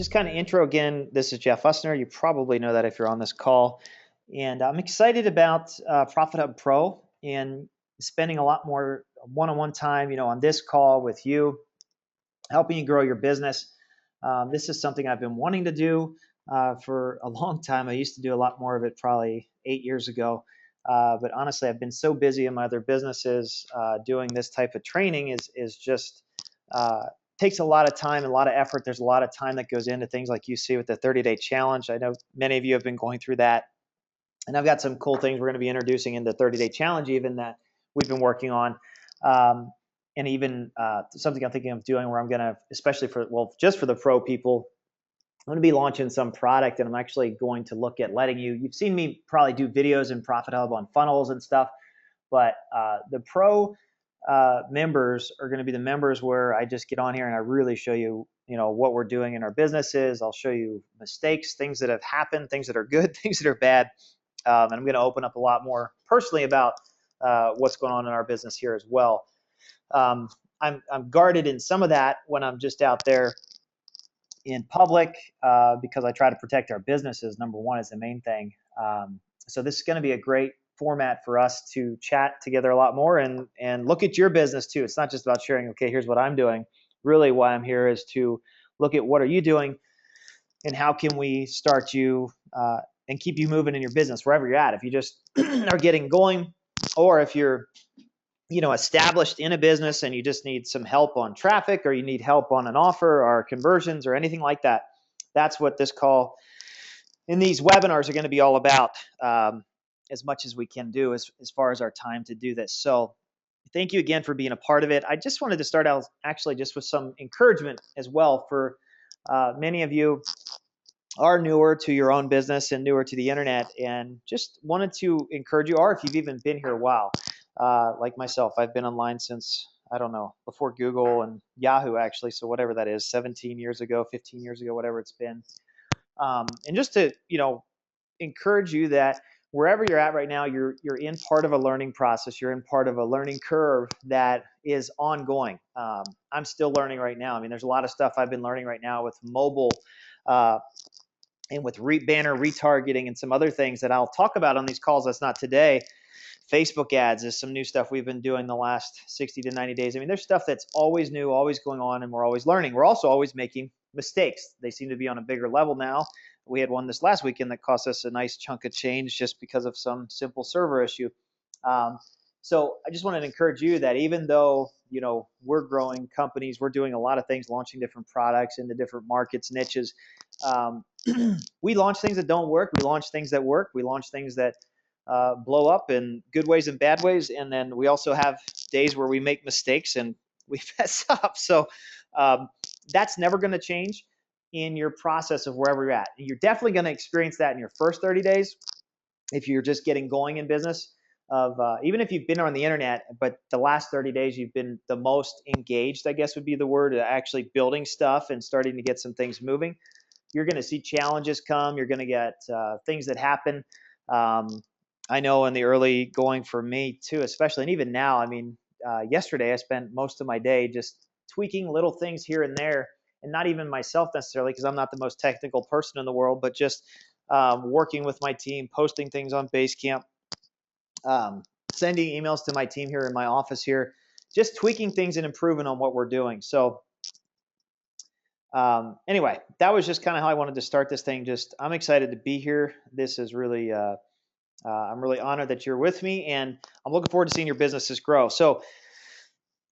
just kind of intro again. This is Jeff Usner. You probably know that if you're on this call. And I'm excited about Profit Hub Pro and spending a lot more one-on-one time, on this call with you, helping you grow your business. This is something I've been wanting to do for a long time. I used to do a lot more of it probably 8 years ago. But honestly, I've been so busy in my other businesses doing this type of training is just takes a lot of time, a lot of effort. There's a lot of time that goes into things like you see with the 30-day challenge. I know many of you have been going through that. And I've got some cool things we're going to be introducing in the 30-day challenge even that we've been working on. And even something I'm thinking of doing where I'm going to, especially just for the pro people, I'm going to be launching some product, and I'm actually going to look at letting you've seen me probably do videos in Profit Hub on funnels and stuff, but the pro members are going to be the members where I just get on here and I really show you, what we're doing in our businesses. I'll show you mistakes, things that have happened, things that are good, things that are bad. And I'm going to open up a lot more personally about what's going on in our business here as well. I'm guarded in some of that when I'm just out there in public because I try to protect our businesses. Number one is the main thing. So this is going to be a great format for us to chat together a lot more and look at your business too. It's not just about sharing, okay, here's what I'm doing. Really why I'm here is to look at what are you doing and how can we start you and keep you moving in your business wherever you're at. If you just are getting going, or if you're established in a business and you just need some help on traffic, or you need help on an offer or conversions or anything like that, that's what this call and these webinars are going to be all about, as much as we can do as far as our time to do this. So thank you again for being a part of it. I just wanted to start out actually just with some encouragement as well for many of you are newer to your own business and newer to the internet, and just wanted to encourage you, or if you've even been here a while, like myself, I've been online since, I don't know, before Google and Yahoo actually, so whatever that is, 17 years ago, 15 years ago, whatever it's been. And just to, encourage you that wherever you're at right now, you're in part of a learning process. You're in part of a learning curve that is ongoing. I'm still learning right now. I mean, there's a lot of stuff I've been learning right now with mobile and with banner retargeting and some other things that I'll talk about on these calls. That's not today. Facebook ads is some new stuff we've been doing the last 60 to 90 days. I mean, there's stuff that's always new, always going on, and we're always learning. We're also always making mistakes. They seem to be on a bigger level now. We had one this last weekend that cost us a nice chunk of change just because of some simple server issue. So I just wanted to encourage you that even though, we're growing companies, we're doing a lot of things, launching different products into different markets, niches. We launch things that don't work. We launch things that work. We launch things that blow up in good ways and bad ways. And then we also have days where we make mistakes and we mess up. So that's never going to change in your process of wherever you're at. You're definitely going to experience that in your first 30 days if you're just getting going in business. Even if you've been on the internet, but the last 30 days you've been the most engaged, I guess would be the word, actually building stuff and starting to get some things moving. You're going to see challenges come. You're going to get things that happen. I know in the early going for me too, especially, and even now, I mean, yesterday I spent most of my day just tweaking little things here and there, and not even myself necessarily, because I'm not the most technical person in the world, but just working with my team, posting things on Basecamp, sending emails to my team here in my office here, just tweaking things and improving on what we're doing. So anyway, that was just kind of how I wanted to start this thing. I'm excited to be here. This is really, I'm really honored that you're with me, and I'm looking forward to seeing your businesses grow. So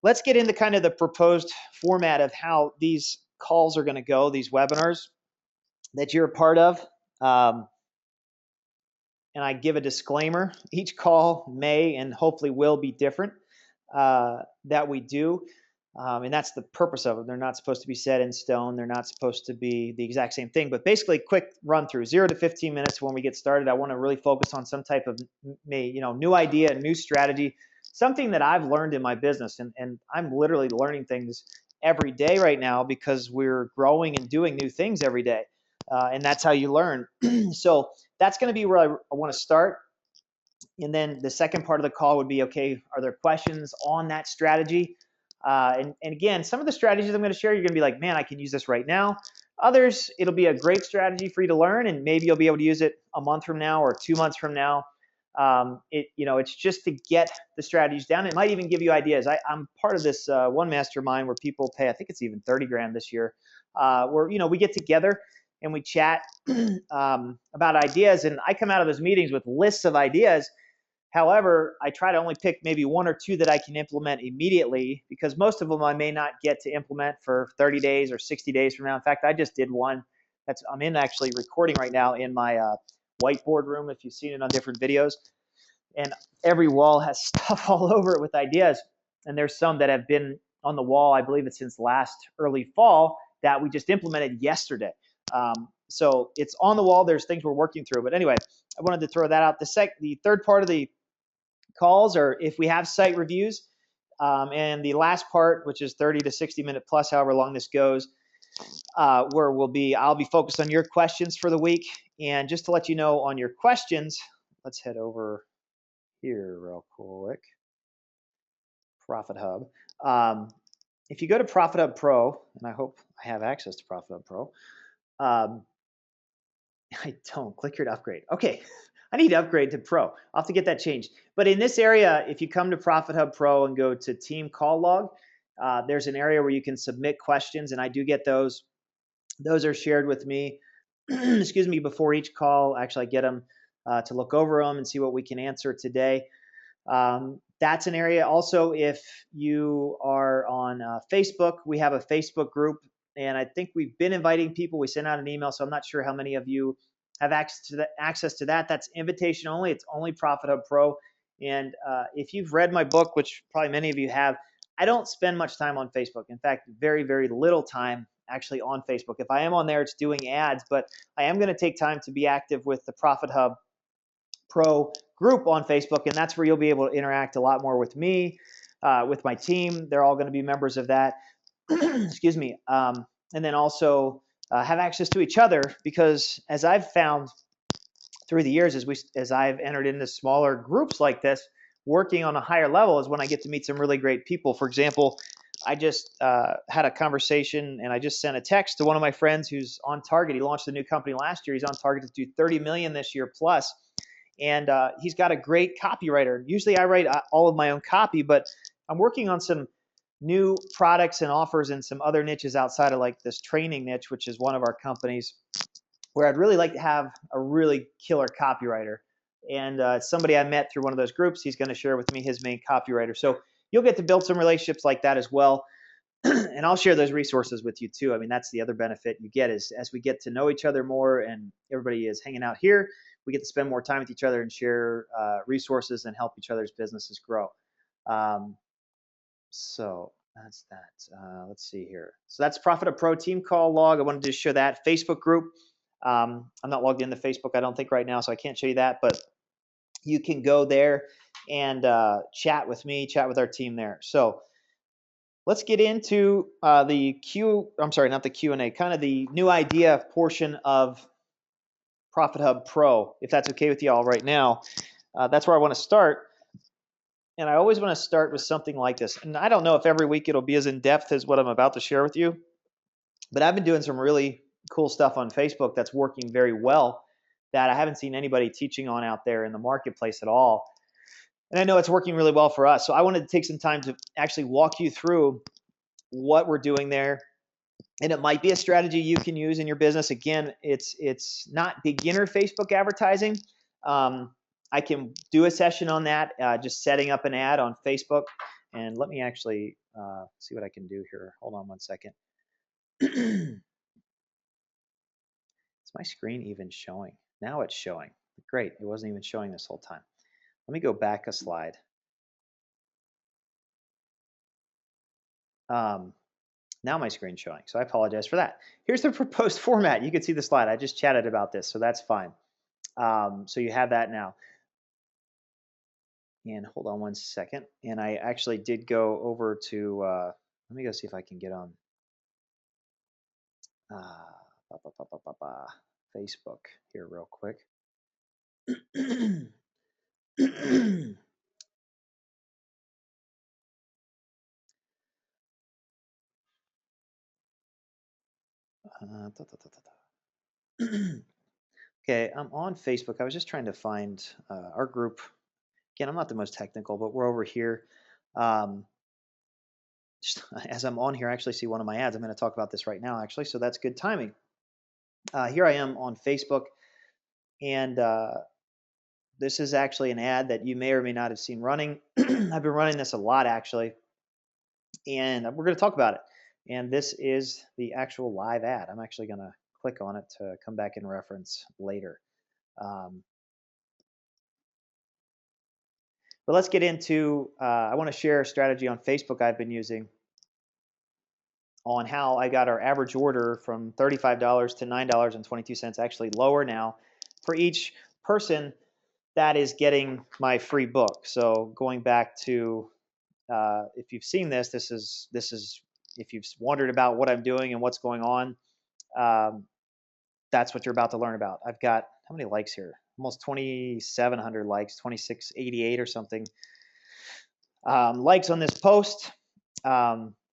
let's get into kind of the proposed format of how these calls are going to go, these webinars that you're a part of. And I give a disclaimer, each call may and hopefully will be different that we do. And that's the purpose of them. They're not supposed to be set in stone. They're not supposed to be the exact same thing. But basically, quick run through, 0 to 15 minutes when we get started. I want to really focus on some type of new idea, new strategy, something that I've learned in my business. And I'm literally learning things every day right now because we're growing and doing new things every day. And that's how you learn. So that's going to be where I want to start. And then the second part of the call would be, okay, are there questions on that strategy? And again, some of the strategies I'm going to share, you're going to be like, man, I can use this right now. Others, it'll be a great strategy for you to learn, and maybe you'll be able to use it a month from now or 2 months from now. It's just to get the strategies down. It might even give you ideas. I'm part of this one mastermind where people pay, I think it's even 30 grand this year, where we get together and we chat about ideas, and I come out of those meetings with lists of ideas. However, I try to only pick maybe one or two that I can implement immediately, because most of them I may not get to implement for 30 days or 60 days from now. In fact, I just did one I'm in actually recording right now in my whiteboard room, if you've seen it on different videos. And every wall has stuff all over it with ideas. And there's some that have been on the wall, I believe it's since last early fall, that we just implemented yesterday. So it's on the wall. There's things we're working through. But anyway, I wanted to throw that out. The third part of the calls are if we have site reviews. And the last part, which is 30 to 60 minute plus, however long this goes, where I'll be focused on your questions for the week. And just to let you know on your questions, let's head over here real quick. Profit Hub. If you go to Profit Hub Pro, and I hope I have access to Profit Hub Pro, I don't. Click here to upgrade. Okay, I need to upgrade to Pro. I'll have to get that changed. But in this area, if you come to Profit Hub Pro and go to Team Call Log, there's an area where you can submit questions, and I do get those. Those are shared with me, excuse me, before each call. Actually, I get them to look over them and see what we can answer today. That's an area. Also, if you are on Facebook, we have a Facebook group, and I think we've been inviting people. We sent out an email, so I'm not sure how many of you have access to that. That's invitation only. It's only Profit Hub Pro. And if you've read my book, which probably many of you have, I don't spend much time on Facebook. In fact, very, very little time actually on Facebook. If I am on there, it's doing ads, but I am going to take time to be active with the Profit Hub Pro group on Facebook, and that's where you'll be able to interact a lot more with me, with my team. They're all going to be members of that. Excuse me. And then also have access to each other, because as I've found through the years, as I've entered into smaller groups like this, working on a higher level is when I get to meet some really great people. For example, I just had a conversation, and I just sent a text to one of my friends who's on target. He launched a new company last year. He's on target to do 30 million this year plus. And he's got a great copywriter. Usually I write all of my own copy, but I'm working on some new products and offers in some other niches outside of like this training niche, which is one of our companies, where I'd really like to have a really killer copywriter. And somebody I met through one of those groups, he's going to share with me his main copywriter. So you'll get to build some relationships like that as well. And I'll share those resources with you too. I mean, that's the other benefit you get, is as we get to know each other more and everybody is hanging out here, we get to spend more time with each other and share resources and help each other's businesses grow. So that's that. Let's see here. So that's Profit Hub Pro Team Call Log. I wanted to show that. Facebook group. I'm not logged into Facebook, I don't think, right now, so I can't show you that, but you can go there and chat with me, chat with our team there. So let's get into not the Q&A, kind of the new idea portion of Profit Hub Pro, if that's okay with you all right now. That's where I want to start. And I always want to start with something like this. And I don't know if every week it'll be as in-depth as what I'm about to share with you, but I've been doing some really cool stuff on Facebook that's working very well that I haven't seen anybody teaching on out there in the marketplace at all. And I know it's working really well for us. So I wanted to take some time to actually walk you through what we're doing there. And it might be a strategy you can use in your business. Again, it's not beginner Facebook advertising. I can do a session on that, just setting up an ad on Facebook. And let me actually see what I can do here. Hold on one second. Is my screen even showing? Now it's showing. Great. It wasn't even showing this whole time. Let me go back a slide. Now my screen's showing, so I apologize for that. Here's the proposed format. You can see the slide. I just chatted about this, so that's fine. So you have that now. And hold on one second. And I actually did go over to, let me go see if I can get on Facebook here real quick. Okay, I'm on Facebook. I was just trying to find our group. Again, I'm not the most technical, but we're over here. Um, just, as I'm on here, I actually see one of my ads. I'm going to talk about this right now, actually, so that's good timing. Here I am on Facebook, and this is actually an ad that you may or may not have seen running. I've been running this a lot, actually, and we're going to talk about it. And this is the actual live ad. I'm actually going to click on it to come back and reference later. Um, but let's get into, I want to share a strategy on Facebook I've been using on how I got our average order from $35 to $9.22, actually lower now, for each person that is getting my free book. So going back to, if you've seen this, this is if you've wondered about what I'm doing and what's going on, um, that's what you're about to learn about. I've got how many likes here? Almost 2,700 likes, 2,688 or something. Likes on this post.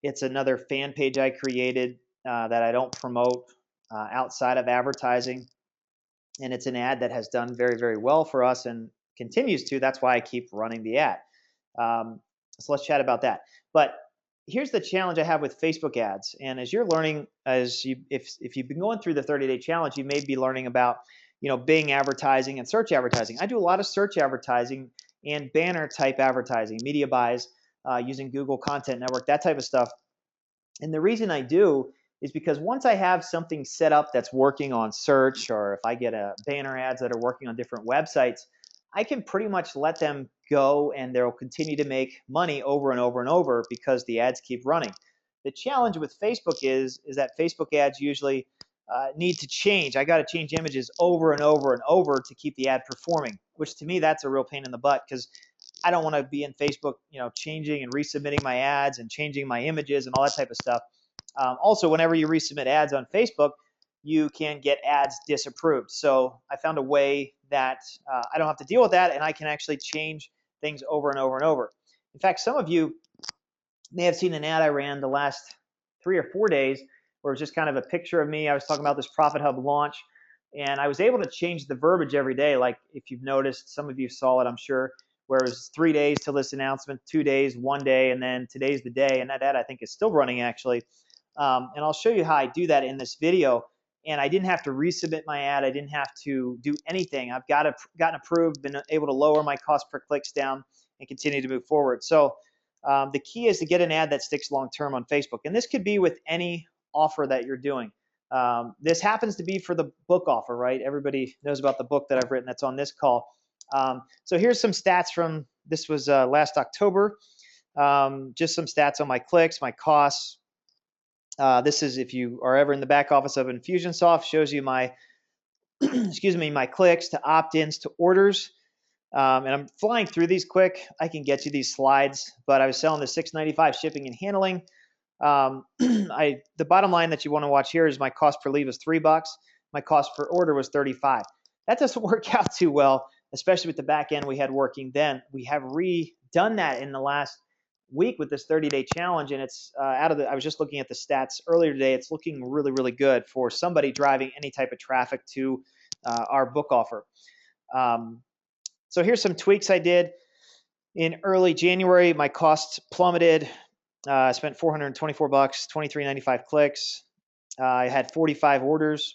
It's another fan page I created that I don't promote outside of advertising. And it's an ad that has done very, very well for us and continues to. That's why I keep running the ad. So let's chat about that. But here's the challenge I have with Facebook ads. And as you're learning, if you've been going through the 30-day challenge, you may be learning about Bing advertising and search advertising. I do a lot of search advertising and banner type advertising, media buys using Google Content Network, that type of stuff. And the reason I do is because once I have something set up that's working on search, or if I get a banner ads that are working on different websites, I can pretty much let them go and they'll continue to make money over and over and over because the ads keep running. The challenge with Facebook is that Facebook ads usually need to change. I got to change images over and over and over to keep the ad performing, which to me, that's a real pain in the butt because I don't want to be in Facebook, changing and resubmitting my ads and changing my images and all that type of stuff. Also, whenever you resubmit ads on Facebook, you can get ads disapproved. So I found a way that I don't have to deal with that, and I can actually change things over and over and over. In fact, some of you may have seen an ad I ran the last 3 or 4 days where it was just kind of a picture of me. I was talking about this Profit Hub launch, and I was able to change the verbiage every day. Like if you've noticed, some of you saw it, I'm sure, where it was 3 days till this announcement, 2 days, 1 day, and then today's the day. And that ad I think is still running actually. And I'll show you how I do that in this video. And I didn't have to resubmit my ad. I didn't have to do anything. I've gotten approved, been able to lower my cost per clicks down and continue to move forward. So the key is to get an ad that sticks long term on Facebook. And this could be with any offer that you're doing. This happens to be for the book offer, right? Everybody knows about the book that I've written that's on this call. So here's some stats from, this was last October. Just some stats on my clicks, my costs. This is, if you are ever in the back office of Infusionsoft, shows you my, excuse me, my clicks to opt-ins to orders. And I'm flying through these quick. I can get you these slides, but I was selling the $6.95 shipping and handling. The bottom line that you want to watch here is my cost per lead was $3. My cost per order was 35. That doesn't work out too well, especially with the back end we had working then. We have redone that in the last week with this 30-day challenge, and it's I was just looking at the stats earlier today. It's looking really, really good for somebody driving any type of traffic to our book offer. So here's some tweaks I did. In early January, my costs plummeted. I spent $424, $23.95 clicks. I had 45 orders.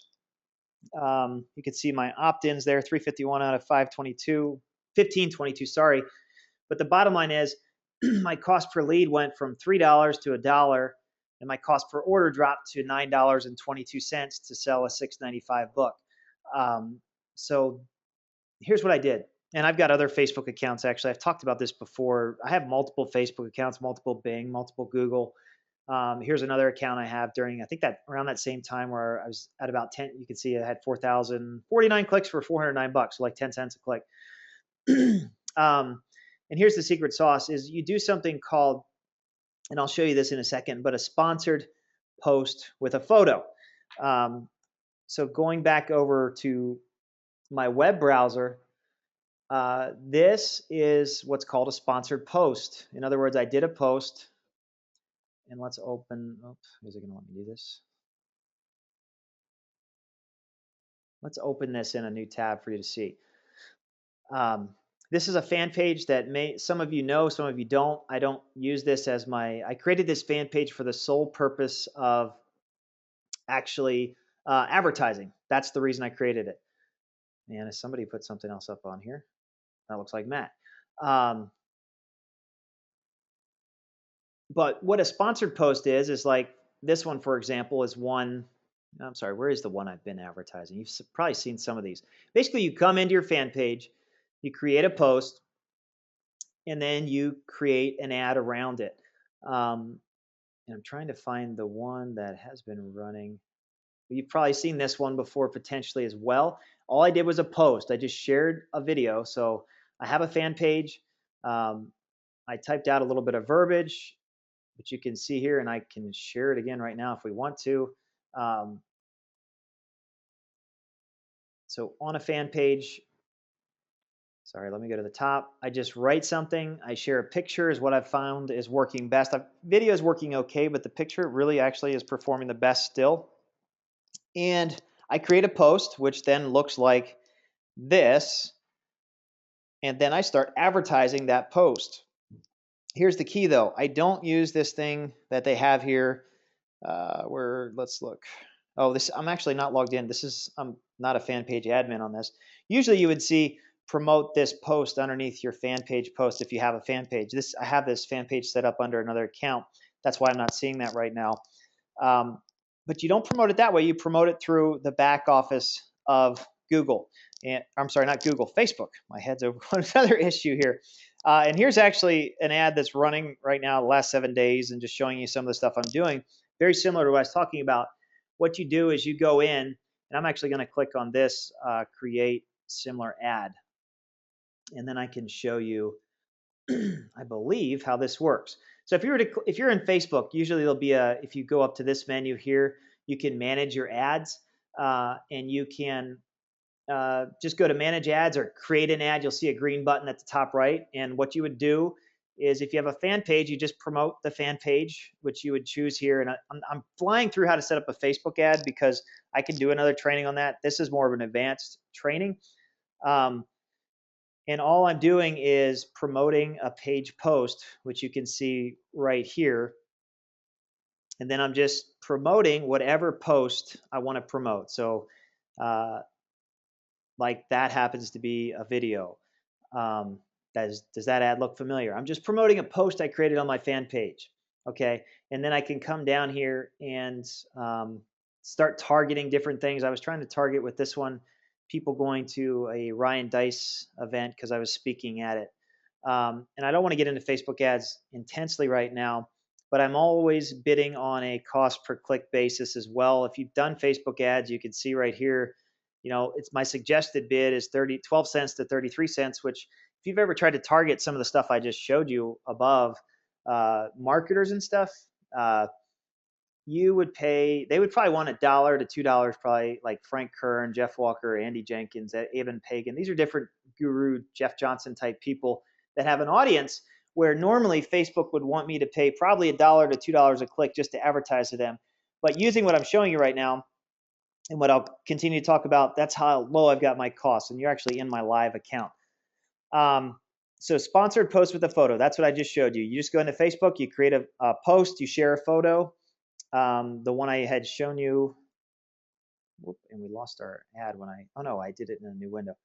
You can see my opt-ins there, 351 out of 522, 1522, sorry. But the bottom line is my cost per lead went from $3 to $1, and my cost per order dropped to $9.22 to sell a $6.95 book. So here's what I did. And I've got other Facebook accounts, actually. I've talked about this before. I have multiple Facebook accounts, multiple Bing, multiple Google. Here's another account I have during, I think that around that same time where I was at about 10, you can see I had 4,049 clicks for $409, so like 10 cents a click. And here's the secret sauce is you do something called, and I'll show you this in a second, but a sponsored post with a photo. So going back over to my web browser, this is what's called a sponsored post. In other words, I did a post, and let's open, oops, is it going to let me do this? Let's open this in a new tab for you to see. This is a fan page that some of you know, some of you don't. I don't use this as I created this fan page for the sole purpose of actually advertising. That's the reason I created it. And if somebody put something else up on here, that looks like Matt. But what a sponsored post is like this one, for example, is one. I'm sorry, where is the one I've been advertising? You've probably seen some of these. Basically, you come into your fan page, you create a post, and then you create an ad around it. And I'm trying to find the one that has been running. You've probably seen this one before potentially as well. All I did was a post. I just shared a video. So I have a fan page. I typed out a little bit of verbiage, but you can see here, and I can share it again right now if we want to. So on a fan page, sorry, let me go to the top. I just write something. I share a picture is what I've found is working best. Video is working okay, but the picture really actually is performing the best still. And I create a post, which then looks like this. And then I start advertising that post. Here's the key though. I don't use this thing that they have here let's look. Oh, I'm actually not logged in. I'm not a fan page admin on this. Usually you would see promote this post underneath your fan page post if you have a fan page. I have this fan page set up under another account. That's why I'm not seeing that right now. But you don't promote it that way. You promote it through the back office of Google. And I'm sorry, not Google, Facebook. My head's over another issue here. And here's actually an ad that's running right now the last 7 days and just showing you some of the stuff I'm doing. Very similar to what I was talking about. What you do is you go in, and I'm actually going to click on this, create similar ad. And then I can show you, I believe, how this works. So if you're in Facebook, usually there'll be if you go up to this menu here, you can manage your ads, and you can just go to manage ads or create an ad. You'll see a green button at the top right. And what you would do is if you have a fan page, you just promote the fan page, which you would choose here. And I'm flying through how to set up a Facebook ad because I can do another training on that. This is more of an advanced training. And all I'm doing is promoting a page post, which you can see right here. And then I'm just promoting whatever post I want to promote. So like that happens to be a video. Does that ad look familiar? I'm just promoting a post I created on my fan page. Okay. And then I can come down here and start targeting different things. I was trying to target with this one people going to a Ryan Deiss event because I was speaking at it. And I don't want to get into Facebook ads intensely right now, but I'm always bidding on a cost per click basis as well. If you've done Facebook ads, you can see right here, it's my suggested bid is 12 cents to 33 cents, which if you've ever tried to target some of the stuff I just showed you above, marketers and stuff, they would probably want $1 to $2, probably like Frank Kern, Jeff Walker, Andy Jenkins, Evan Pagan. These are different guru, Jeff Johnson type people that have an audience where normally Facebook would want me to pay probably $1 to $2 a click just to advertise to them. But using what I'm showing you right now, and what I'll continue to talk about, that's how low I've got my costs. And you're actually in my live account. So sponsored post with a photo. That's what I just showed you. You just go into Facebook, you create a post, you share a photo. The one I had shown you, and we lost our ad oh no, I did it in a new window.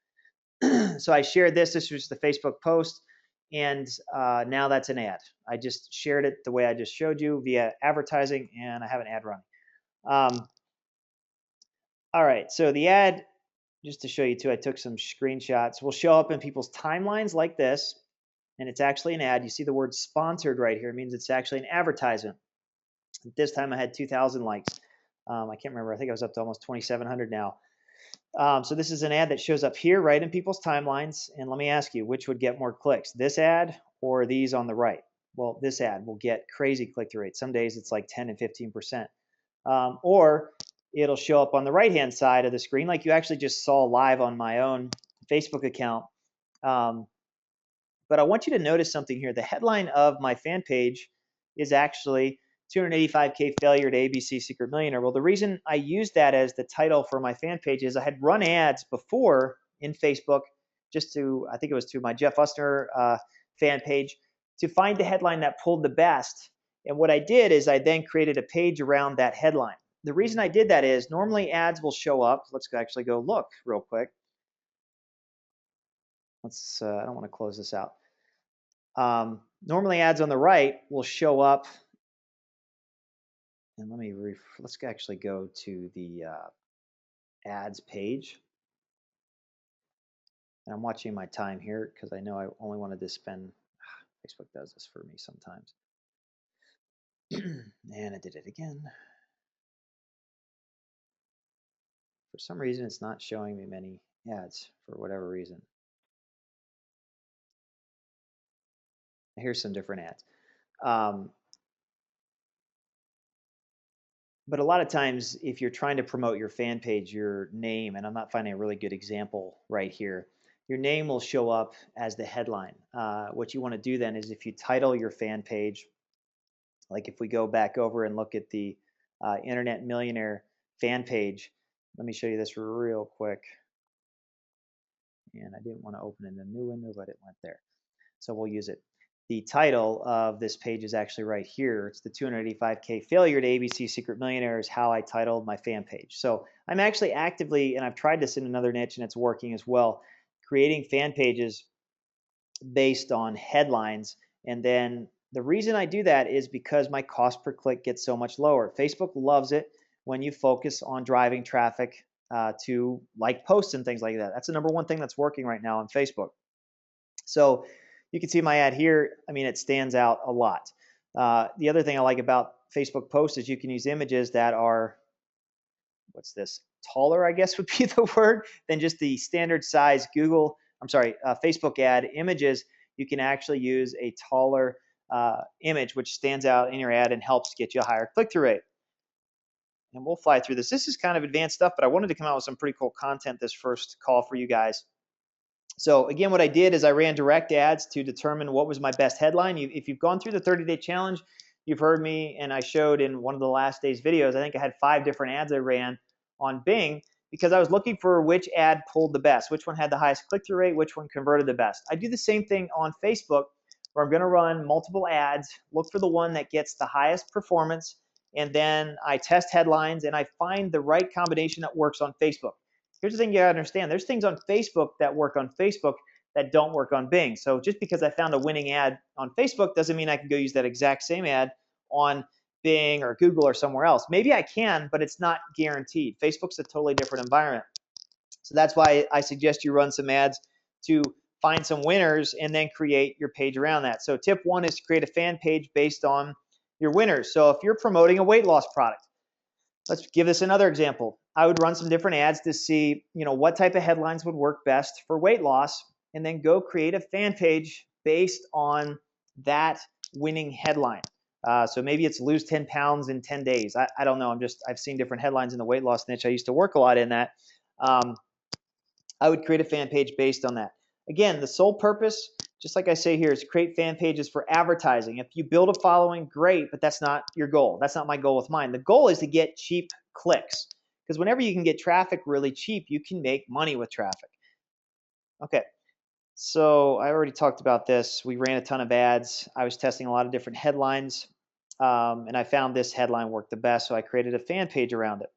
So I shared this. This was the Facebook post. And now that's an ad. I just shared it the way I just showed you via advertising, and I have an ad running. All right, so the ad, just to show you too, I took some screenshots, will show up in people's timelines like this, and it's actually an ad. You see the word sponsored right here. It means it's actually an advertisement. At this time I had 2,000 likes. I can't remember. I think I was up to almost 2,700 now. So this is an ad that shows up here right in people's timelines. And let me ask you, which would get more clicks, this ad or these on the right? Well, this ad will get crazy click-through rates. Some days it's like 10 and 15%. Or it'll show up on the right-hand side of the screen like you actually just saw live on my own Facebook account. But I want you to notice something here. The headline of my fan page is actually 285K failure to ABC Secret Millionaire. Well, the reason I used that as the title for my fan page is I had run ads before in Facebook, just to, I think it was to my Jeff Usner fan page, to find the headline that pulled the best. And what I did is I then created a page around that headline. The reason I did that is normally ads will show up. Let's actually go look real quick. Let's, I don't want to close this out. Normally ads on the right will show up. And let's actually go to the ads page. And I'm watching my time here because I know I only wanted to spend, Facebook does this for me sometimes. And I did it again. For some reason, it's not showing me many ads for whatever reason. Here's some different ads. But a lot of times, if you're trying to promote your fan page, your name, and I'm not finding a really good example right here, your name will show up as the headline. What you want to do then is if you title your fan page, like if we go back over and look at the Internet Millionaire fan page, let me show you this real quick. And I didn't want to open in a new window, but it went there. So we'll use it. The title of this page is actually right here. It's the 285K failure to ABC Secret Millionaire is how I titled my fan page. So I'm actually actively, and I've tried this in another niche and it's working as well, creating fan pages based on headlines. And then the reason I do that is because my cost per click gets so much lower. Facebook loves it when you focus on driving traffic to like posts and things like that. That's the number one thing that's working right now on Facebook. So you can see my ad here. I mean, it stands out a lot. The other thing I like about Facebook posts is you can use images that are, what's this, taller, I guess would be the word, than just the standard size Facebook ad images. You can actually use a taller image, which stands out in your ad and helps get you a higher click-through rate. And we'll fly through this. This is kind of advanced stuff, but I wanted to come out with some pretty cool content this first call for you guys. So again, what I did is I ran direct ads to determine what was my best headline. If you've gone through the 30-day challenge, you've heard me, and I showed in one of the last day's videos, I think I had 5 different ads I ran on Bing because I was looking for which ad pulled the best, which one had the highest click-through rate, which one converted the best. I do the same thing on Facebook where I'm going to run multiple ads, look for the one that gets the highest performance, and then I test headlines and I find the right combination that works on Facebook. Here's the thing you gotta understand. There's things on Facebook that work on Facebook that don't work on Bing. So just because I found a winning ad on Facebook doesn't mean I can go use that exact same ad on Bing or Google or somewhere else. Maybe I can, but it's not guaranteed. Facebook's a totally different environment. So that's why I suggest you run some ads to find some winners and then create your page around that. So tip 1 is to create a fan page based on your winners. So if you're promoting a weight loss product, let's give this another example. I would run some different ads to see, what type of headlines would work best for weight loss, and then go create a fan page based on that winning headline. So maybe it's lose 10 pounds in 10 days. I don't know. I've seen different headlines in the weight loss niche. I used to work a lot in that. I would create a fan page based on that. Again, the sole purpose, just like I say here, is to create fan pages for advertising. If you build a following, great, but that's not your goal. That's not my goal with mine. The goal is to get cheap clicks, because whenever you can get traffic really cheap, you can make money with traffic. Okay, so I already talked about this. We ran a ton of ads. I was testing a lot of different headlines, and I found this headline worked the best, so I created a fan page around it.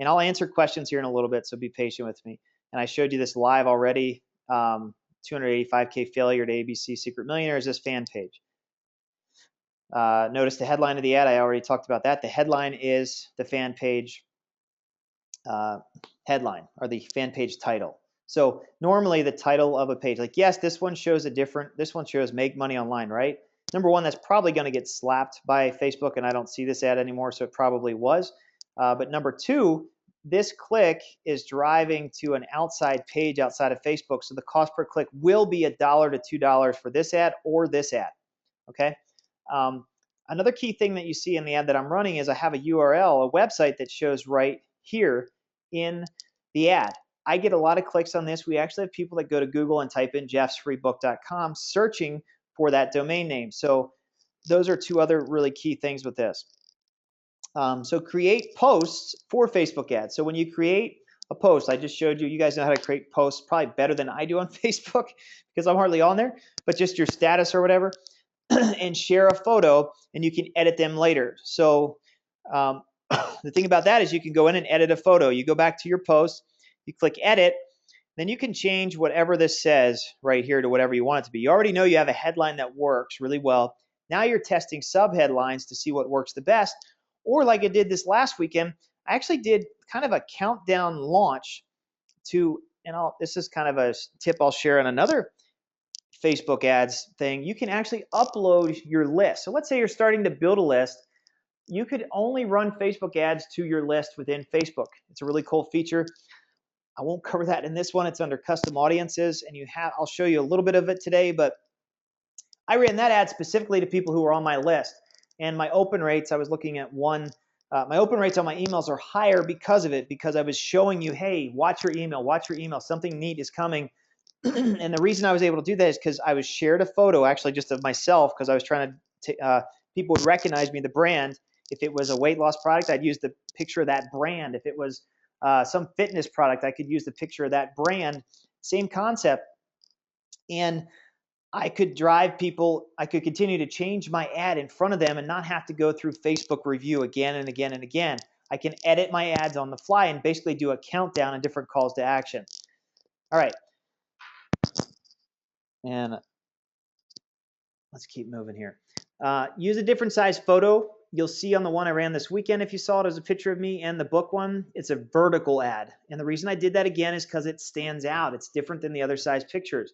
And I'll answer questions here in a little bit, so be patient with me. And I showed you this live already. 285K failure to ABC Secret Millionaire is this fan page. Notice the headline of the ad. I already talked about that. The headline is the fan page headline, or the fan page title. So normally the title of a page, like, yes, this one shows this one shows make money online, right? Number one, that's probably going to get slapped by Facebook, and I don't see this ad anymore, so it probably was. But number two, this click is driving to an outside page outside of Facebook, so the cost per click will be $1 to $2 for this ad or this ad, okay? Another key thing that you see in the ad that I'm running is I have a URL, a website that shows right here in the ad. I get a lot of clicks on this. We actually have people that go to Google and type in jeffsfreebook.com searching for that domain name. So those are 2 other really key things with this. So create posts for Facebook ads. So when you create a post, I just showed you, you guys know how to create posts probably better than I do on Facebook because I'm hardly on there, but just your status or whatever, and share a photo, and you can edit them later. So um, the thing about that is you can go in and edit a photo. You go back to your post, you click edit, then you can change whatever this says right here to whatever you want it to be. You already know you have a headline that works really well. Now you're testing subheadlines to see what works the best. Or like I did this last weekend, I actually did kind of a countdown launch to, and this is kind of a tip I'll share on another Facebook ads thing. You can actually upload your list. So let's say you're starting to build a list. You could only run Facebook ads to your list within Facebook. It's a really cool feature. I won't cover that in this one. It's under custom audiences, and I'll show you a little bit of it today, but I ran that ad specifically to people who were on my list. And my open rates, I was looking at my open rates on my emails are higher because of it, because I was showing you, hey, watch your email, something neat is coming. And the reason I was able to do that is because I was shared a photo actually just of myself, because I was trying to, people would recognize me, the brand. If it was a weight loss product, I'd use the picture of that brand. If it was some fitness product, I could use the picture of that brand. Same concept. And I could drive people, I could continue to change my ad in front of them and not have to go through Facebook review again and again and again. I can edit my ads on the fly and basically do a countdown and different calls to action. All right. And let's keep moving here. Use a different size photo. You'll see on the one I ran this weekend, if you saw it, as a picture of me, and the book one, it's a vertical ad. And the reason I did that again is because it stands out. It's different than the other size pictures.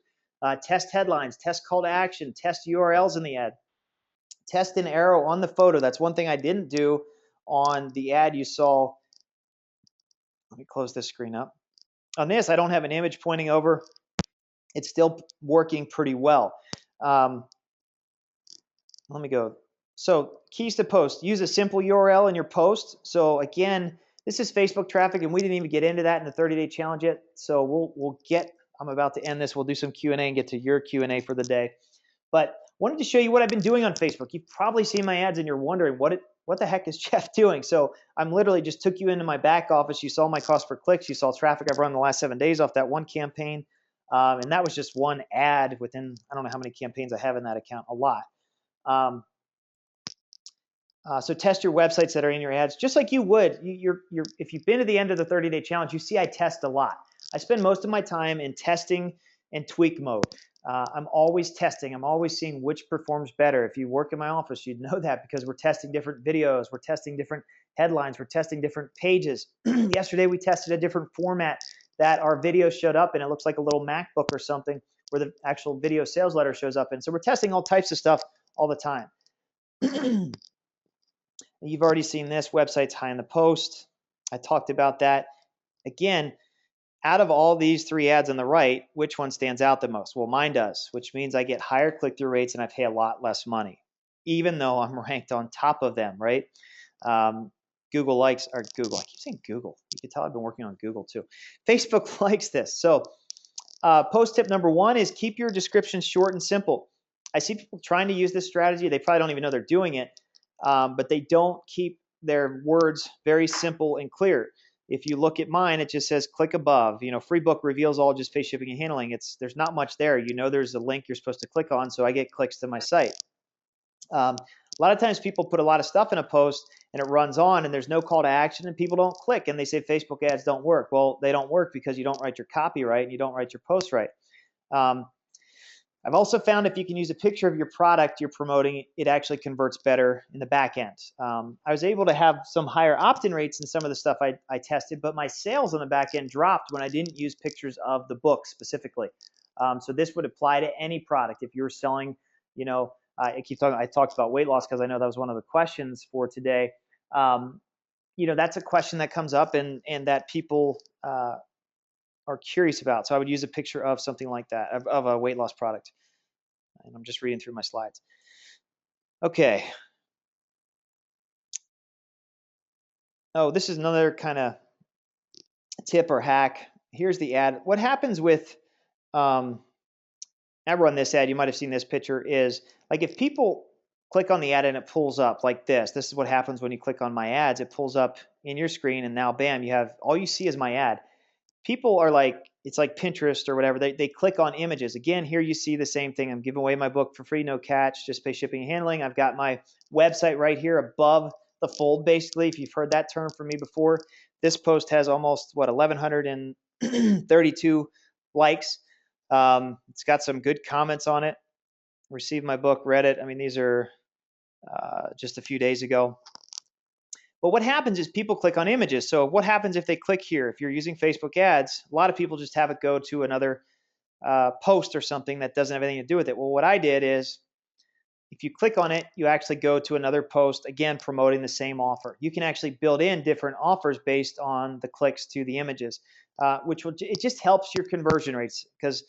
Test headlines, test call to action, test URLs in the ad, test an arrow on the photo. That's one thing I didn't do on the ad you saw. Let me close this screen up. On this, I don't have an image pointing over. It's still working pretty well. Let me go. So keys to post. Use a simple URL in your post. So again, this is Facebook traffic, and we didn't even get into that in the 30-day challenge yet. So we'll get. I'm about to end this. We'll do some Q&A and get to your Q&A for the day. But wanted to show you what I've been doing on Facebook. You've probably seen my ads and you're wondering what the heck is Jeff doing? So I'm literally just took you into my back office. You saw my cost per clicks. You saw traffic I've run the last 7 days off that one campaign. And that was just one ad within, I don't know how many campaigns I have in that account, a lot. So test your websites that are in your ads, just like you would. If you've been to the end of the 30-day challenge, you see I test a lot. I spend most of my time in testing and tweak mode. I'm always testing. I'm always seeing which performs better. If you work in my office, you'd know that, because we're testing different videos. We're testing different headlines. We're testing different pages. Yesterday, we tested a different format that our video showed up in. It looks like a little MacBook or something where the actual video sales letter shows up in. So we're testing all types of stuff all the time. You've already seen this. Website's high in the post. I talked about that. Again, out of all these 3 ads on the right, which one stands out the most? Well, mine does, which means I get higher click-through rates and I pay a lot less money, even though I'm ranked on top of them, right? Google likes, or Google, I keep saying Google. You can tell I've been working on Google too. Facebook likes this. So post tip number 1 is keep your description short and simple. I see people trying to use this strategy. They probably don't even know they're doing it, but they don't keep their words very simple and clear. If you look at mine, it just says click above. Free book reveals all, just pay shipping and handling. There's not much there. There's a link you're supposed to click on, so I get clicks to my site. A lot of times people put a lot of stuff in a post and it runs on and there's no call to action and people don't click, and they say Facebook ads don't work. Well, they don't work because you don't write your copy right and you don't write your post right. I've also found if you can use a picture of your product you're promoting, it actually converts better in the back end. I was able to have some higher opt-in rates in some of the stuff I tested, but my sales on the back end dropped when I didn't use pictures of the book specifically. So this would apply to any product. If you're selling, I talked about weight loss because I know that was one of the questions for today. That's a question that comes up and that people are curious about. So I would use a picture of something like that, of a weight loss product. And I'm just reading through my slides. Okay. Oh, this is another kind of tip or hack. Here's the ad. What happens with, I run this ad, you might have seen this picture, is like if people click on the ad and it pulls up like this. This is what happens when you click on my ads. It pulls up in your screen, and now bam, you have all you see is my ad. People are like, it's like Pinterest or whatever. They click on images. Again, here you see the same thing. I'm giving away my book for free, no catch, just pay shipping and handling. I've got my website right here above the fold, basically. If you've heard that term from me before, this post has almost, 1,132 likes. It's got some good comments on it. Received my book, read it. I mean, these are just a few days ago. But what happens is people click on images. So what happens if they click here? If you're using Facebook ads, a lot of people just have it go to another post or something that doesn't have anything to do with it. Well, what I did is, if you click on it, you actually go to another post, again, promoting the same offer. You can actually build in different offers based on the clicks to the images, it just helps your conversion rates. Because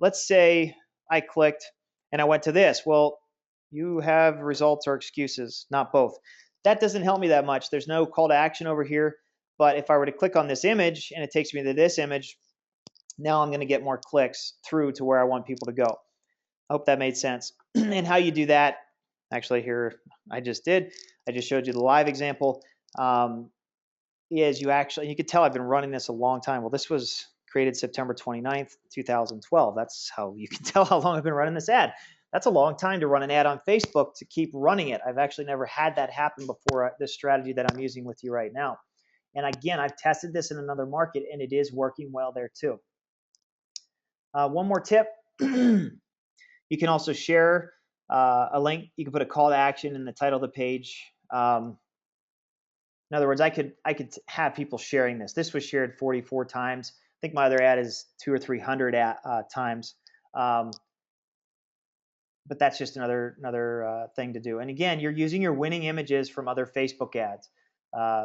let's say I clicked and I went to this. Well, you have results or excuses, not both. That doesn't help me that much. There's no call to action over here. But if I were to click on this image and it takes me to this image, now I'm going to get more clicks through to where I want people to go. I hope that made sense. And how you do that, actually here I just showed you the live example, is you can tell I've been running this a long time. Well, this was created September 29th, 2012. That's how you can tell how long I've been running this ad. That's a long time to run an ad on Facebook to keep running it. I've actually never had that happen before, this strategy that I'm using with you right now. And again, I've tested this in another market and it is working well there too. One more tip. You can also share a link. You can put a call to action in the title of the page. In other words, I could have people sharing this. This was shared 44 times. I think my other ad is 200 or 300 times. But that's just another thing to do. And again, you're using your winning images from other Facebook ads.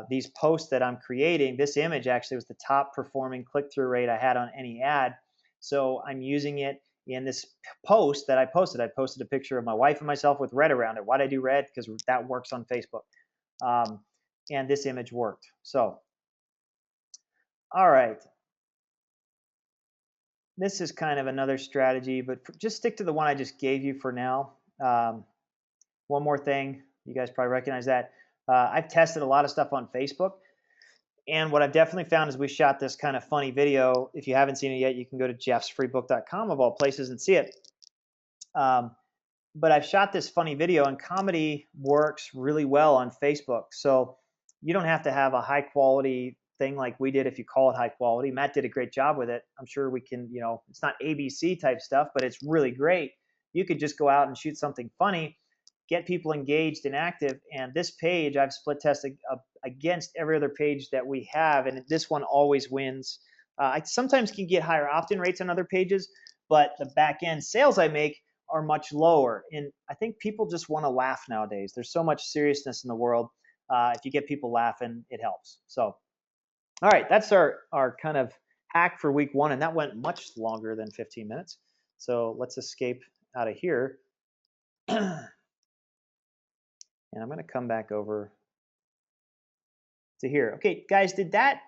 These posts that I'm creating, this image actually was the top performing click-through rate I had on any ad. So I'm using it in this post that I posted. I posted a picture of my wife and myself with red around it. Why'd I do red? Because that works on Facebook. And this image worked. So, all right. This is kind of another strategy, but just stick to the one I just gave you for now. One more thing, you guys probably recognize that. I've tested a lot of stuff on Facebook. And what I've definitely found is we shot this kind of funny video. If you haven't seen it yet, you can go to jeffsfreebook.com of all places and see it. But I've shot this funny video, and comedy works really well on Facebook. So you don't have to have a high quality thing like we did if you call it high quality. Matt did a great job with it. I'm sure we can, it's not ABC type stuff, but it's really great. You could just go out and shoot something funny, get people engaged and active. And this page I've split tested against every other page that we have, and this one always wins. I sometimes can get higher opt-in rates on other pages, but the back end sales I make are much lower. And I think people just want to laugh nowadays. There's so much seriousness in the world. If you get people laughing, it helps. So, all right, that's our kind of hack for week one, and that went much longer than 15 minutes. So let's escape out of here. And I'm going to come back over to here. Okay, guys, did that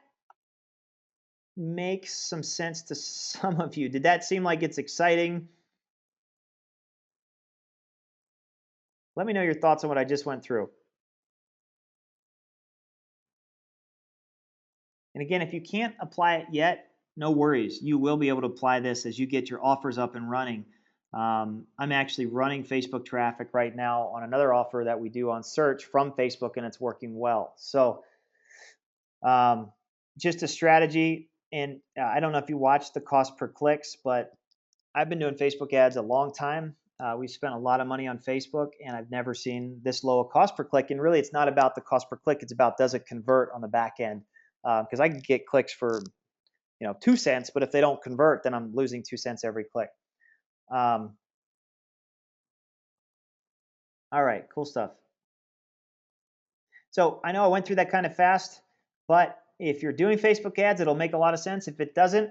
make some sense to some of you? Did that seem like it's exciting? Let me know your thoughts on what I just went through. And again, if you can't apply it yet, no worries. You will be able to apply this as you get your offers up and running. I'm actually running Facebook traffic right now on another offer that we do on search from Facebook, and it's working well. So just a strategy. And I don't know if you watch the cost per clicks, but I've been doing Facebook ads a long time. We've spent a lot of money on Facebook, and I've never seen this low a cost per click. And really, it's not about the cost per click. It's about, does it convert on the back end? Because I can get clicks for 2 cents, but if they don't convert, then I'm losing 2 cents every click. All right, cool stuff. So I know I went through that kind of fast, but if you're doing Facebook ads, it'll make a lot of sense. If it doesn't,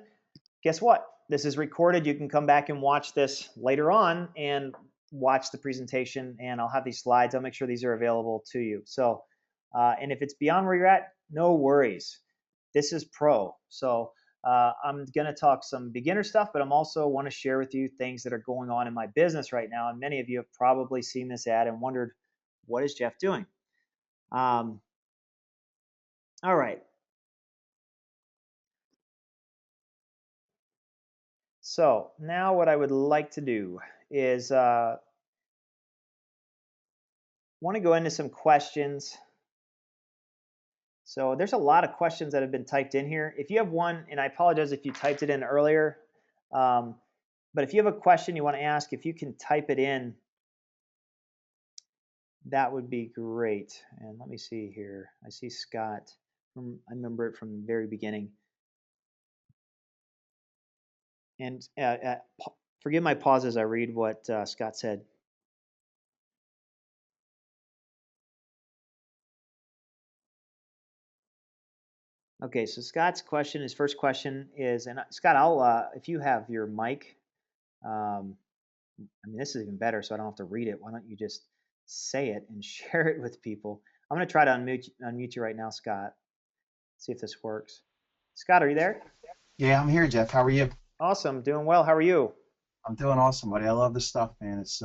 guess what? This is recorded. You can come back and watch this later on and watch the presentation, and I'll have these slides. I'll make sure these are available to you. So, and if it's beyond where you're at, no worries. This is pro. So I'm going to talk some beginner stuff, but I'm also want to share with you things that are going on in my business right now. And many of you have probably seen this ad and wondered what is Jeff doing? All right. So now what I would like to do is want to go into some questions. So there's a lot of questions that have been typed in here. If you have one, and I apologize if you typed it in earlier, but if you have a question you want to ask, if you can type it in, that would be great. And let me see here. I see Scott. I remember it from the very beginning. And forgive my pause as I read what Scott said. Okay, so Scott's question, his first question is, and Scott, I'll if you have your mic, I mean this is even better, so I don't have to read it. Why don't you just say it and share it with people? I'm going to try to unmute you right now, Scott. See if this works. Scott, are you there? Yeah, I'm here, Jeff. How are you? Awesome, doing well. How are you? I'm doing awesome, buddy. I love this stuff, man. It's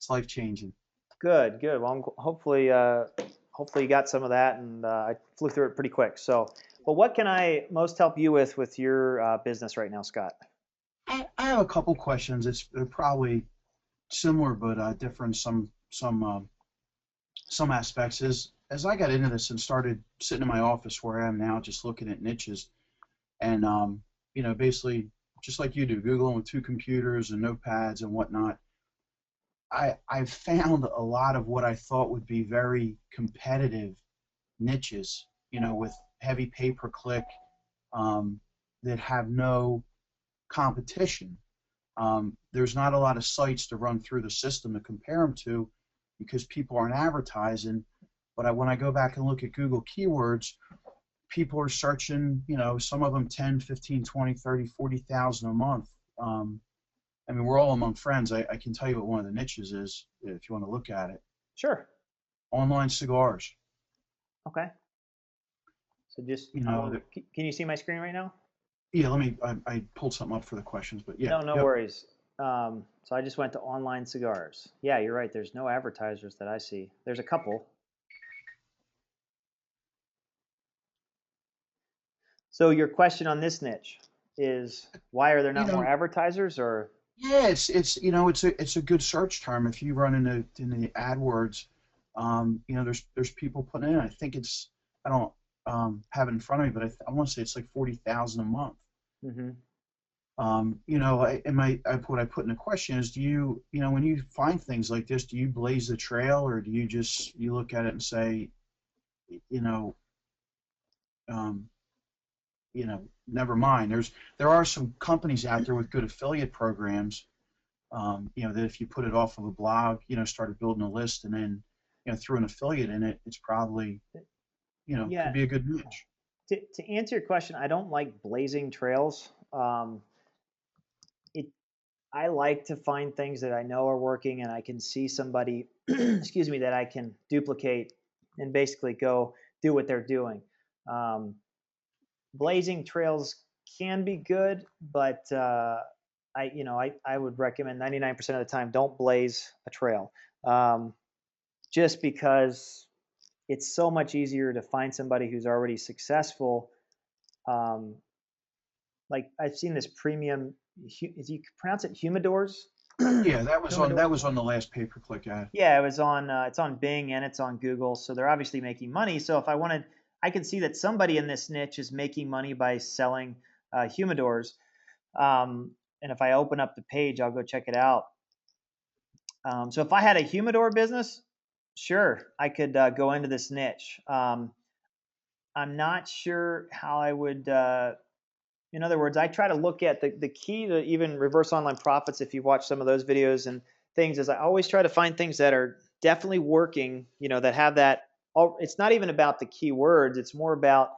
life changing. Good, good. Well, hopefully you got some of that, and I flew through it pretty quick. So, well, what can I most help you with your business right now, Scott? I have a couple questions. They're probably similar but different in some aspects. As I got into this and started sitting in my office where I am now, just looking at niches, and basically just like you do, Googling with two computers and notepads and whatnot. I've found a lot of what I thought would be very competitive niches, with heavy pay-per-click, that have no competition. There's not a lot of sites to run through the system to compare them to because people aren't advertising. But when I go back and look at Google keywords, people are searching, some of them 10, 15, 20, 30, 40,000 a month. I mean, we're all among friends. I can tell you what one of the niches is if you want to look at it. Sure. Online cigars. Okay. So just, You know, can you see my screen right now? yeah, I pulled something up for the questions, but yeah, No, no yep. worries. So I just went to online cigars. Yeah, you're right. There's no advertisers that I see. There's a couple. So your question on this niche is why are there You not more know, advertisers or? yeah, it's a good search term. If you run into the AdWords, there's people putting in. I think I don't have it in front of me, but I want to say it's like 40,000 a month. Mhm. What I put in the question is, do when you find things like this, do you blaze the trail, or do you look at it and say, you know, um, never mind. There are some companies out there with good affiliate programs, that if you put it off of a blog, started building a list and then, threw an affiliate in it, it's probably, could Yeah, be a good niche. to answer your question, I don't like blazing trails. It I like to find things that I know are working and I can see somebody, excuse me, that I can duplicate and basically go do what they're doing. Um, Blazing trails can be good, but I would recommend 99% of the time don't blaze a trail, um, just because it's so much easier to find somebody who's already successful. Um, like I've seen this premium, is you pronounce it humidors? Yeah, that Humidor. was on the last pay-per-click ad. Yeah, it was on. It's on Bing and it's on Google, so they're obviously making money. So if I wanted, I can see that somebody in this niche is making money by selling humidors. Um, and if I open up the page, I'll go check it out. So if I had a humidor business, sure, I could go into this niche. I'm not sure how I would. In other words, I try to look at the key to even reverse online profits. If you've watched some of those videos and things, is I always try to find things that are definitely working. That have that. It's not even about the keywords. It's more about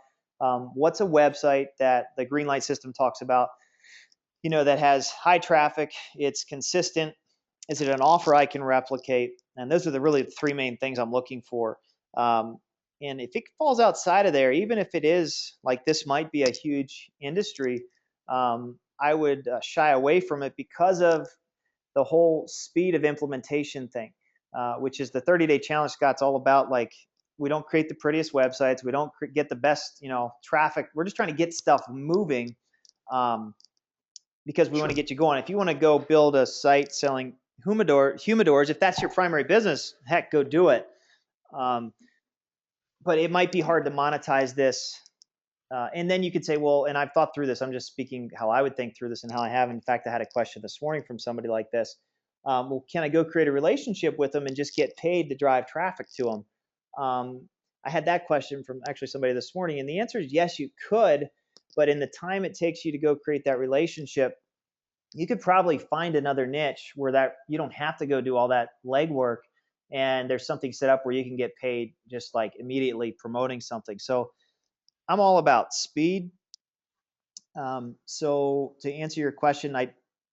what's a website that the Greenlight system talks about. That has high traffic. It's consistent. Is it an offer I can replicate? And those are really the three main things I'm looking for. Um, and if it falls outside of there, even if it is like this might be a huge industry, I would shy away from it because of the whole speed of implementation thing. which is the 30-day challenge. Scott's all about, like, we don't create the prettiest websites, we don't get the best, traffic. We're just trying to get stuff moving, because we want to get you going. If you want to go build a site selling humidors, if that's your primary business, heck, go do it. But it might be hard to monetize this. And then you could say, well, and I've thought through this. I'm just speaking how I would think through this and how I have. In fact, I had a question this morning from somebody like this. Well, can I go create a relationship with them and just get paid to drive traffic to them? I had that question from actually somebody this morning, and the answer is yes, you could. But in the time it takes you to go create that relationship, you could probably find another niche where that you don't have to go do all that legwork, and there's something set up where you can get paid just like immediately promoting something. So I'm all about speed. So to answer your question,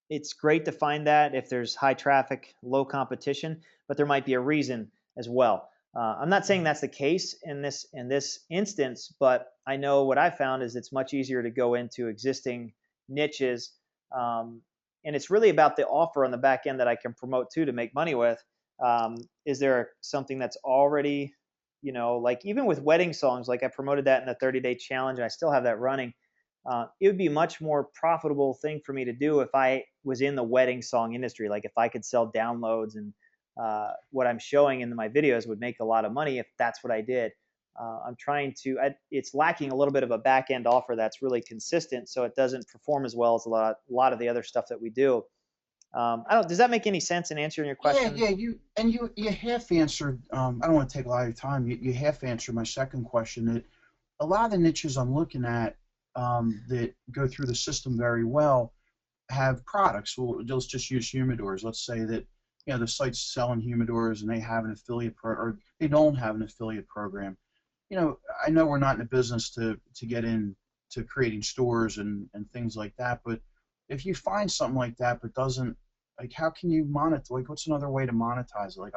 it's great to find that if there's high traffic, low competition, but there might be a reason as well. I'm not saying that's the case in this instance, but I know what I found is it's much easier to go into existing niches, and it's really about the offer on the back end that I can promote to make money with. Is there something that's already, like even with wedding songs, like I promoted that in the 30-day challenge, and I still have that running. It would be a much more profitable thing for me to do if I was in the wedding song industry. Like if I could sell downloads, and what I'm showing in my videos would make a lot of money if that's what I did. I'm trying to, it's lacking a little bit of a back end offer that's really consistent, so it doesn't perform as well as a lot of the other stuff that we do. Does that make any sense in answering your question? Yeah. You half answered. I don't want to take a lot of your time. You half answered my second question. That a lot of the niches I'm looking at, that go through the system very well have products. Well, let's just use humidors. Let's say that the site's selling humidors and they have an affiliate or they don't have an affiliate program. I know we're not in the business to get into creating stores and things like that, but if you find something like that but doesn't, like, how can you monetize? Like, what's another way to monetize it? Like,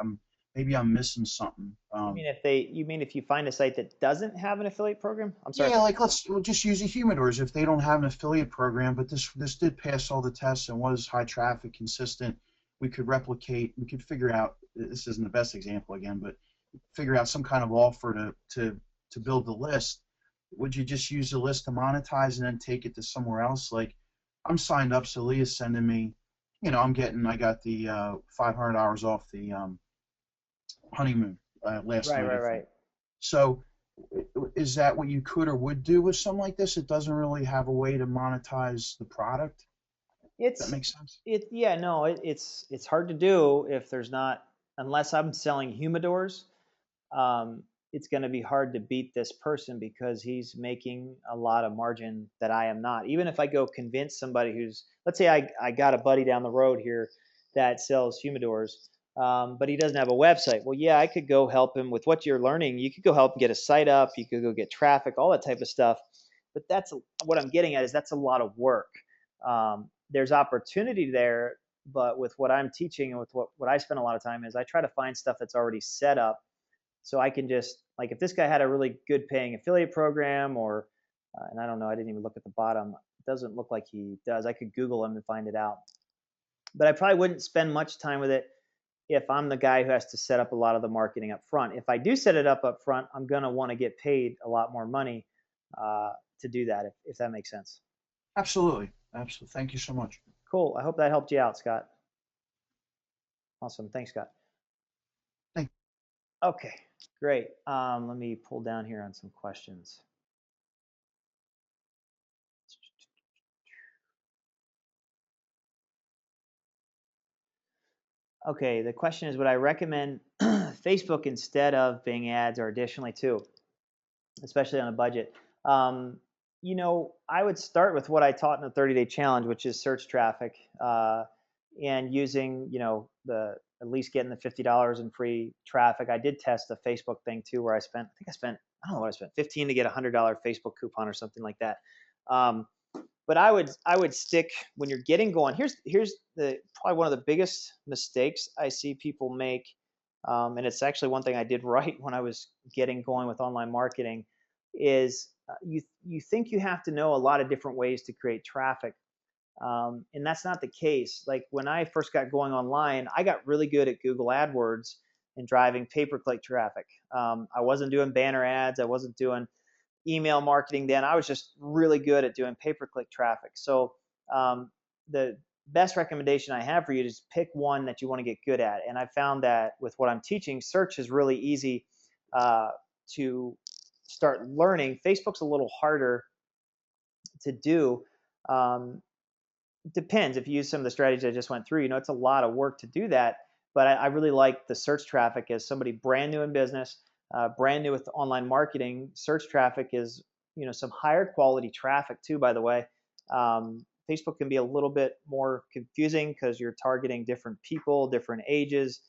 maybe I'm missing something. You mean if you find a site that doesn't have an affiliate program? I'm sorry. Yeah, like we'll just use the humidors. If they don't have an affiliate program, but this did pass all the tests and was high traffic, consistent, we could replicate. We could figure out. This isn't the best example again, but figure out some kind of offer to build the list. Would you just use the list to monetize and then take it to somewhere else? Like, I'm signed up, so Leah's sending me. I got the $500 off the honeymoon last night. Right. So, is that what you could or would do with something like this? It doesn't really have a way to monetize the product. That makes sense. It's hard to do if there's not, unless I'm selling humidors. It's going to be hard to beat this person because he's making a lot of margin that I am not. Even if I go convince somebody let's say I got a buddy down the road here that sells humidors, but he doesn't have a website. Well, yeah, I could go help him with what you're learning. You could go help him get a site up. You could go get traffic, all that type of stuff. But what I'm getting at is that's a lot of work. There's opportunity there, but with what I'm teaching and with what I spend a lot of time is I try to find stuff that's already set up. So I can just, like, if this guy had a really good paying affiliate program, or, and I don't know, I didn't even look at the bottom. It doesn't look like he does. I could Google him and find it out. But I probably wouldn't spend much time with it if I'm the guy who has to set up a lot of the marketing up front. If I do set it up front, I'm going to want to get paid a lot more money to do that, if that makes sense. Absolutely. Thank you so much. Cool. I hope that helped you out, Scott. Awesome. Thanks, Scott. Thanks. Okay, great. Let me pull down here on some questions. Okay, the question is, would I recommend Facebook instead of Bing ads, or additionally too, especially on a budget? I would start with what I taught in the 30-day challenge, which is search traffic, and using, at least getting the $50 in free traffic. I did test the Facebook thing too, where I don't know what I spent, 15 to get a $100 Facebook coupon or something like that. But I would stick when you're getting going. Here's probably one of the biggest mistakes I see people make, and it's actually one thing I did right when I was getting going with online marketing, is you think you have to know a lot of different ways to create traffic, and that's not the case. Like when I first got going online, I got really good at Google AdWords, and driving pay-per-click traffic. I wasn't doing banner ads. I wasn't doing email marketing then. I was just really good at doing pay-per-click traffic. So the best recommendation I have for you is pick one that you want to get good at. And I found that with what I'm teaching, search is really easy to start learning. Facebook's a little harder to do. Depends. If you use some of the strategies I just went through, it's a lot of work to do that. But I really like the search traffic as somebody brand new in business, brand new with online marketing. Search traffic is, some higher quality traffic too, by the way. Facebook can be a little bit more confusing because you're targeting different people, different ages,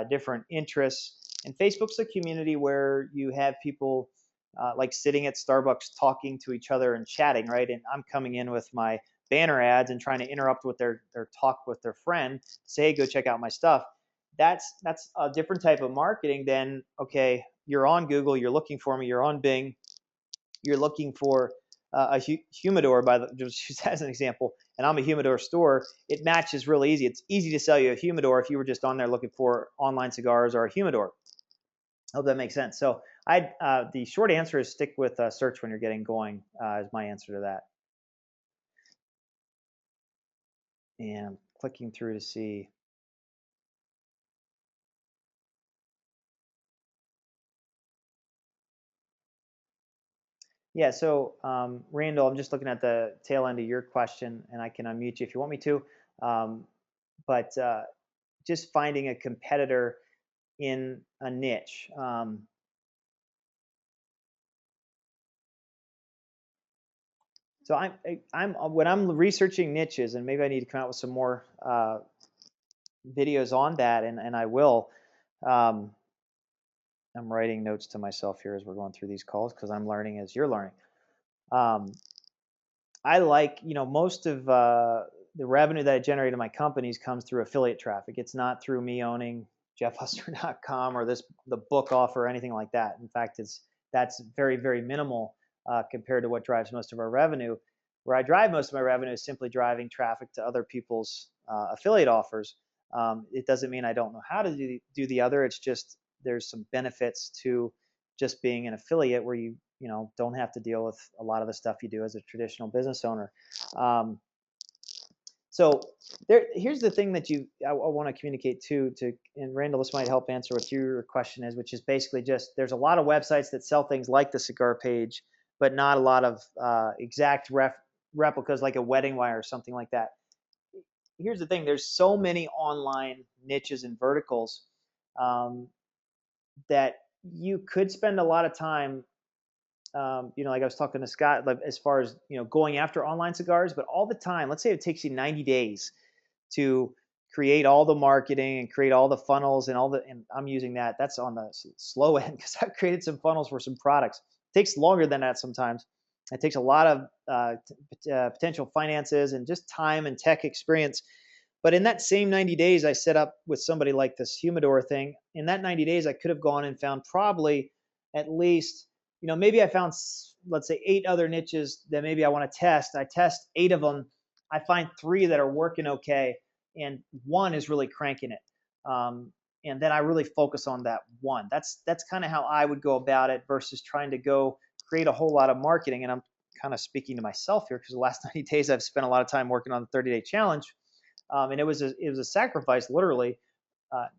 different interests. And Facebook's a community where you have people like sitting at Starbucks talking to each other and chatting, right? And I'm coming in with my banner ads and trying to interrupt with their talk with their friend, say, hey, go check out my stuff. That's a different type of marketing than, okay, you're on Google, you're looking for me, you're on Bing, you're looking for a humidor, just as an example, and I'm a humidor store. It matches really easy. It's easy to sell you a humidor if you were just on there looking for online cigars or a humidor. I hope that makes sense. So the short answer is stick with search when you're getting going, is my answer to that. And I'm clicking through to see. Yeah, so Randall, I'm just looking at the tail end of your question, and I can unmute you if you want me to. But just finding a competitor in a niche. So I'm when I'm researching niches, and maybe I need to come out with some more videos on that, and I will. I'm writing notes to myself here as we're going through these calls because I'm learning as you're learning. I like, most of the revenue that I generate in my companies comes through affiliate traffic. It's not through me owning jeffhustler.com or the book offer or anything like that. In fact, that's very, very minimal compared to what drives most of our revenue. Where I drive most of my revenue is simply driving traffic to other people's affiliate offers. It doesn't mean I don't know how to do the other. It's just there's some benefits to just being an affiliate where you don't have to deal with a lot of the stuff you do as a traditional business owner. So here's the thing that I want to communicate and Randall, this might help answer what your question is, which is basically just there's a lot of websites that sell things like the Cigar Page, but not a lot of exact replicas like a Wedding Wire or something like that. Here's the thing: there's so many online niches and verticals that you could spend a lot of time. Like I was talking to Scott, like as far as going after online cigars, but all the time. Let's say it takes you 90 days to create all the marketing and create all the funnels and and I'm using that. That's on the slow end because I've created some funnels for some products. It takes longer than that sometimes. It takes a lot of potential finances and just time and tech experience. But in that same 90 days, I set up with somebody like this humidor thing. In that 90 days, I could have gone and found probably at least, maybe I found, let's say, 8 other niches that maybe I want to test. I test 8 of them. I find 3 that are working okay, and 1 is really cranking it. And then I really focus on that 1. That's kind of how I would go about it versus trying to go create a whole lot of marketing. And I'm kind of speaking to myself here because the last 90 days I've spent a lot of time working on the 30-day challenge. And it was a sacrifice, literally. I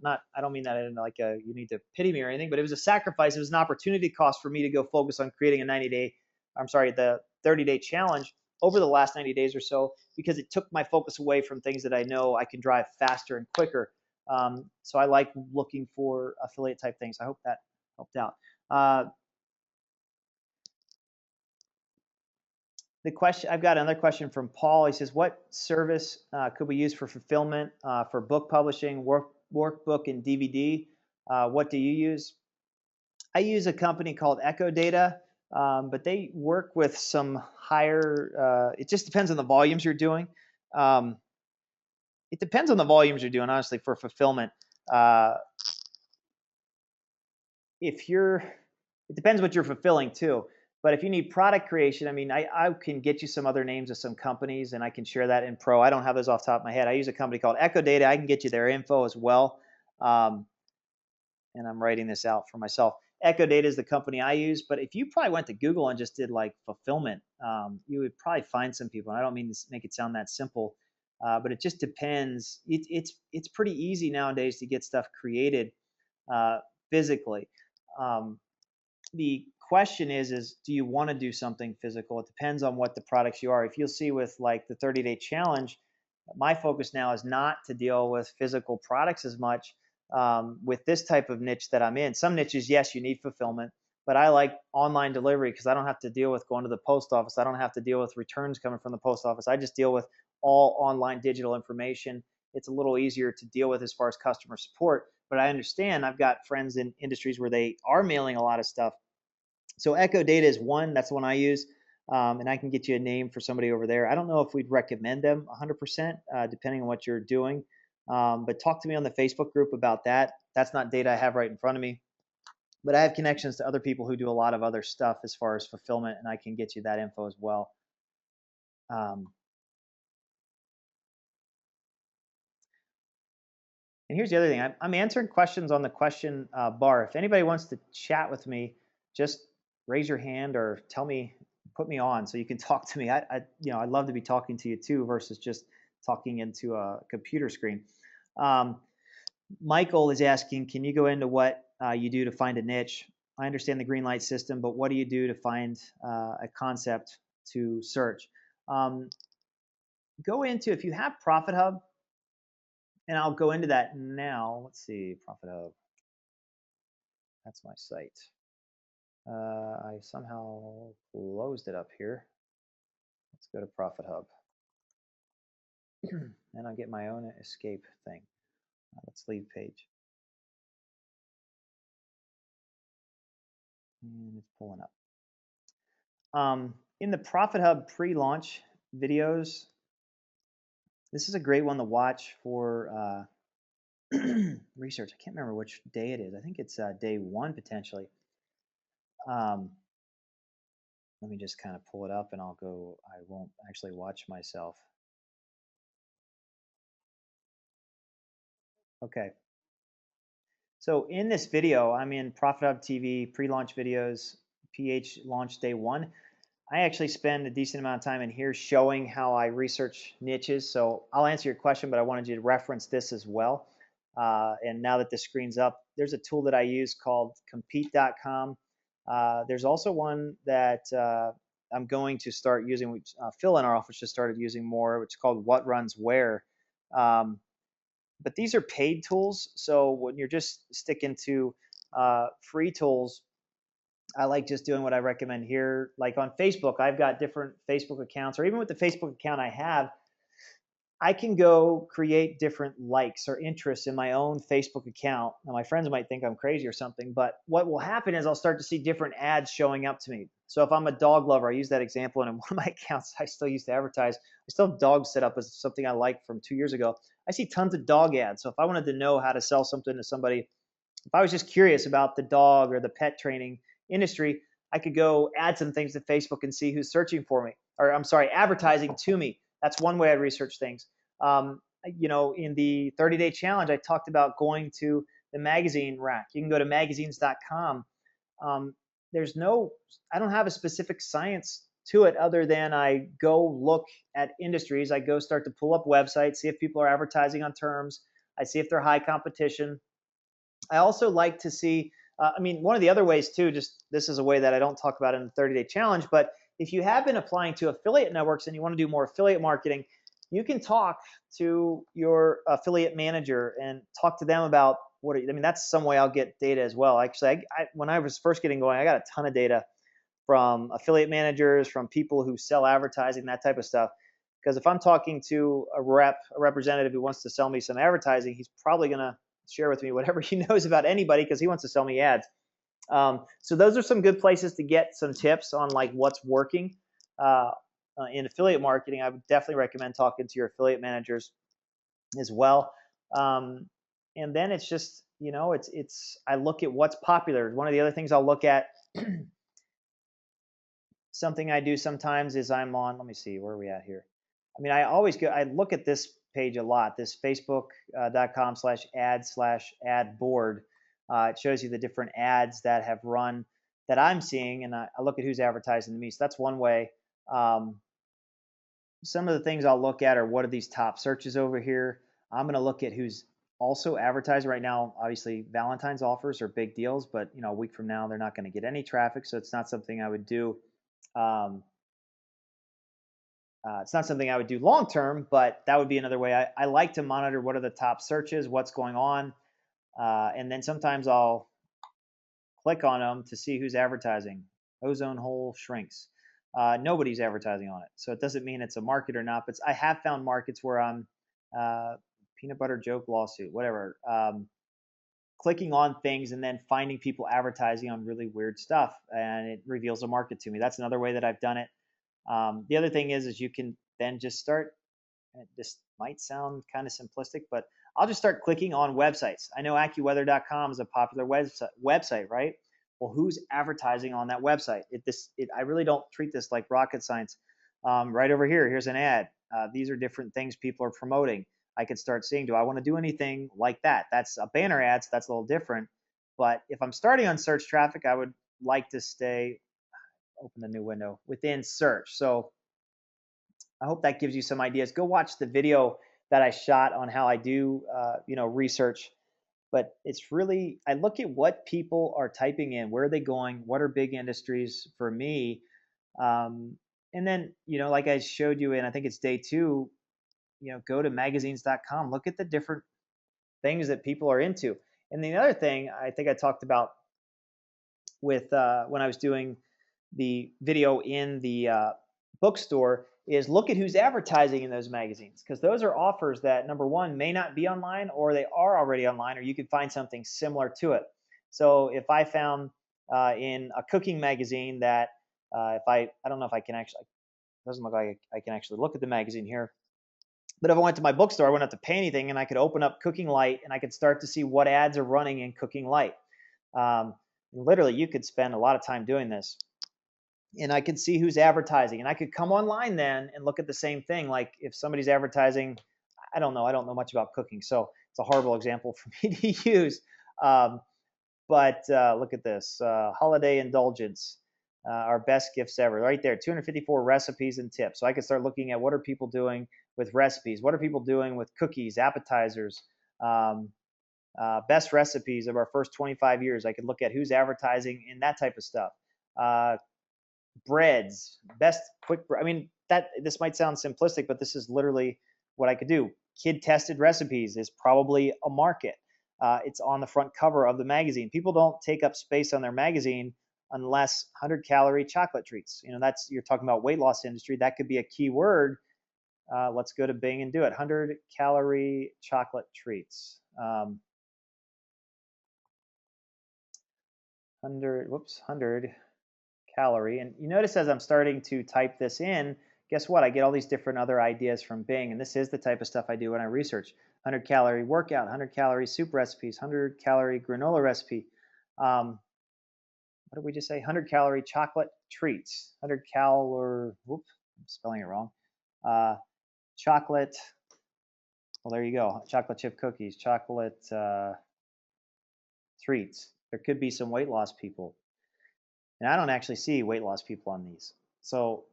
don't mean that in like you need to pity me or anything, but it was a sacrifice. It was an opportunity cost for me to go focus on creating the 30-day challenge over the last 90 days or so, because it took my focus away from things that I know I can drive faster and quicker. So I like looking for affiliate type things. I hope that helped out. I've got another question from Paul. He says, what service could we use for fulfillment for book publishing, workbook, and DVD? What do you use? I use a company called Echo Data, but they work with some higher, it just depends on the volumes you're doing. It depends on the volumes you're doing, honestly, for fulfillment. It depends what you're fulfilling too. But if you need product creation, I mean, I can get you some other names of some companies, and I can share that in Pro. I don't have those off the top of my head. I use a company called Echo Data. I can get you their info as well. and I'm writing this out for myself. Echo Data is the company I use, but if you probably went to Google and just did like fulfillment, you would probably find some people. And I don't mean to make it sound that simple, but it just depends. It's pretty easy nowadays to get stuff created uh, physically. Um, the question is do you want to do something physical? It depends on what the products you are. If you'll see with like the 30-day challenge, my focus now is not to deal with physical products as much. With this type of niche that I'm in, some niches, yes, you need fulfillment, but I like online delivery because I don't have to deal with going to the post office. I don't have to deal with returns coming from the post office. I just deal with all online digital information. It's a little easier to deal with as far as customer support, but I understand I've got friends in industries where they are mailing a lot of stuff. So Echo Data is one. That's the one I use. And I can get you a name for somebody over there. I don't know if we'd recommend them 100%, depending on what you're doing. But talk to me on the Facebook group about that. That's not data I have right in front of me. But I have connections to other people who do a lot of other stuff as far as fulfillment, and I can get you that info as well. And here's the other thing. I'm answering questions on the question bar. If anybody wants to chat with me, just raise your hand or tell me, put me on so you can talk to me. I'd love to be talking to you too versus just talking into a computer screen. Michael is asking, can you go into what you do to find a niche? I understand the green light system, but what do you do to find a concept to search? Go into, if you have Profit Hub, and I'll go into that now. Let's see, Profit Hub. That's my site. I somehow closed it up here. Let's go to Profit Hub. And I'll get my own escape thing. Let's leave page. And it's pulling up. In the Profit Hub pre-launch videos, this is a great one to watch for research. I can't remember which day it is. I think it's day 1 potentially. Let me just kind of pull it up and I'll go. I won't actually watch myself. Okay. So in this video, I'm in Profit Hub TV pre-launch videos, PH launch day 1. I actually spend a decent amount of time in here showing how I research niches. So I'll answer your question, but I wanted you to reference this as well. And now that the screen's up, there's a tool that I use called compete.com. There's also one that I'm going to start using, which Phil in our office just started using more, which is called What Runs Where. But these are paid tools. So when you're just sticking to free tools, I like just doing what I recommend here. Like on Facebook, I've got different Facebook accounts, or even with the Facebook account I have, I can go create different likes or interests in my own Facebook account. Now, my friends might think I'm crazy or something, but what will happen is I'll start to see different ads showing up to me. So if I'm a dog lover, I use that example, and in one of my accounts, I still used to advertise. I still have dogs set up as something I liked from 2 years ago. I see tons of dog ads. So if I wanted to know how to sell something to somebody, if I was just curious about the dog or the pet training industry, I could go add some things to Facebook and see who's searching for me, or I'm sorry, advertising to me. That's one way I research things. In the 30-day challenge, I talked about going to the magazine rack. You can go to magazines.com. I don't have a specific science to it other than I go look at industries. I go start to pull up websites, see if people are advertising on terms. I see if they're high competition. I also like to see, one of the other ways too, just this is a way that I don't talk about in the 30-day challenge, but if you have been applying to affiliate networks and you want to do more affiliate marketing, you can talk to your affiliate manager and talk to them about that's some way I'll get data as well. Actually, when I was first getting going, I got a ton of data from affiliate managers, from people who sell advertising, that type of stuff. Because if I'm talking to a representative who wants to sell me some advertising, he's probably going to share with me whatever he knows about anybody because he wants to sell me ads. So those are some good places to get some tips on like what's working in affiliate marketing. I would definitely recommend talking to your affiliate managers as well. And then it's just, I look at what's popular. One of the other things I'll look at, something I do sometimes is I'm on, let me see, where are we at here? I look at this page a lot, this facebook.com/ad board. It shows you the different ads that have run that I'm seeing, and I look at who's advertising to me. So that's one way. Um, some of the things I'll look at are what are these top searches over here. I'm going to look at who's also advertising right now. Obviously, Valentine's offers are big deals, but a week from now they're not going to get any traffic, so it's not something I would do. Um, it's not something I would do long term, but that would be another way. I like to monitor what are the top searches, what's going on, and then sometimes I'll click on them to see who's advertising. Ozone hole shrinks. Nobody's advertising on it, so it doesn't mean it's a market or not. But I have found markets where I'm peanut butter joke lawsuit, whatever. Clicking on things and then finding people advertising on really weird stuff, and it reveals a market to me. That's another way that I've done it. The other thing is you can then just start. This might sound kind of simplistic, but I'll just start clicking on websites. I know AccuWeather.com is a popular website, right? Well, who's advertising on that website? I really don't treat this like rocket science. Right over here, here's an ad. These are different things people are promoting. I could start seeing, do I want to do anything like that? That's a banner ad, so that's a little different. But if I'm starting on search traffic, I would like to stay, open a new window, within search. So I hope that gives you some ideas. Go watch the video that I shot on how I do, research. But it's really, I look at what people are typing in, where are they going, what are big industries for me, and then like I showed you in, I think it's day 2, go to magazines.com, look at the different things that people are into. And the other thing I think I talked about with when I was doing the video in the bookstore is look at who's advertising in those magazines, because those are offers that, number one, may not be online, or they are already online, or you can find something similar to it. So if I found in a cooking magazine that if I don't know if I can actually, it doesn't look like I can actually look at the magazine here, but if I went to my bookstore, I wouldn't have to pay anything, and I could open up Cooking Light and I could start to see what ads are running in Cooking Light. Literally, you could spend a lot of time doing this, and I could see who's advertising, and I could come online then and look at the same thing. Like if somebody's advertising, I don't know much about cooking, so it's a horrible example for me to use. But look at this, holiday indulgence, our best gifts ever, right there, 254 recipes and tips. So I could start looking at what are people doing with recipes, what are people doing with cookies, appetizers, best recipes of our first 25 years. I could look at who's advertising in that type of stuff. Breads, best quick. I mean, this might sound simplistic, but this is literally what I could do. Kid tested recipes is probably a market. It's on the front cover of the magazine. People don't take up space on their magazine unless 100-calorie chocolate treats. That's, you're talking about weight loss industry. That could be a key word. Let's go to Bing and do it. 100-calorie chocolate treats. 100 calorie. And you notice as I'm starting to type this in, guess what? I get all these different other ideas from Bing. And this is the type of stuff I do when I research. 100-calorie workout, 100-calorie soup recipes, 100-calorie granola recipe. What did we just say? 100-calorie chocolate treats. 100-calorie, whoops, I'm spelling it wrong. Chocolate, well, there you go. Chocolate chip cookies, chocolate treats. There could be some weight loss people. And I don't actually see weight loss people on these. So,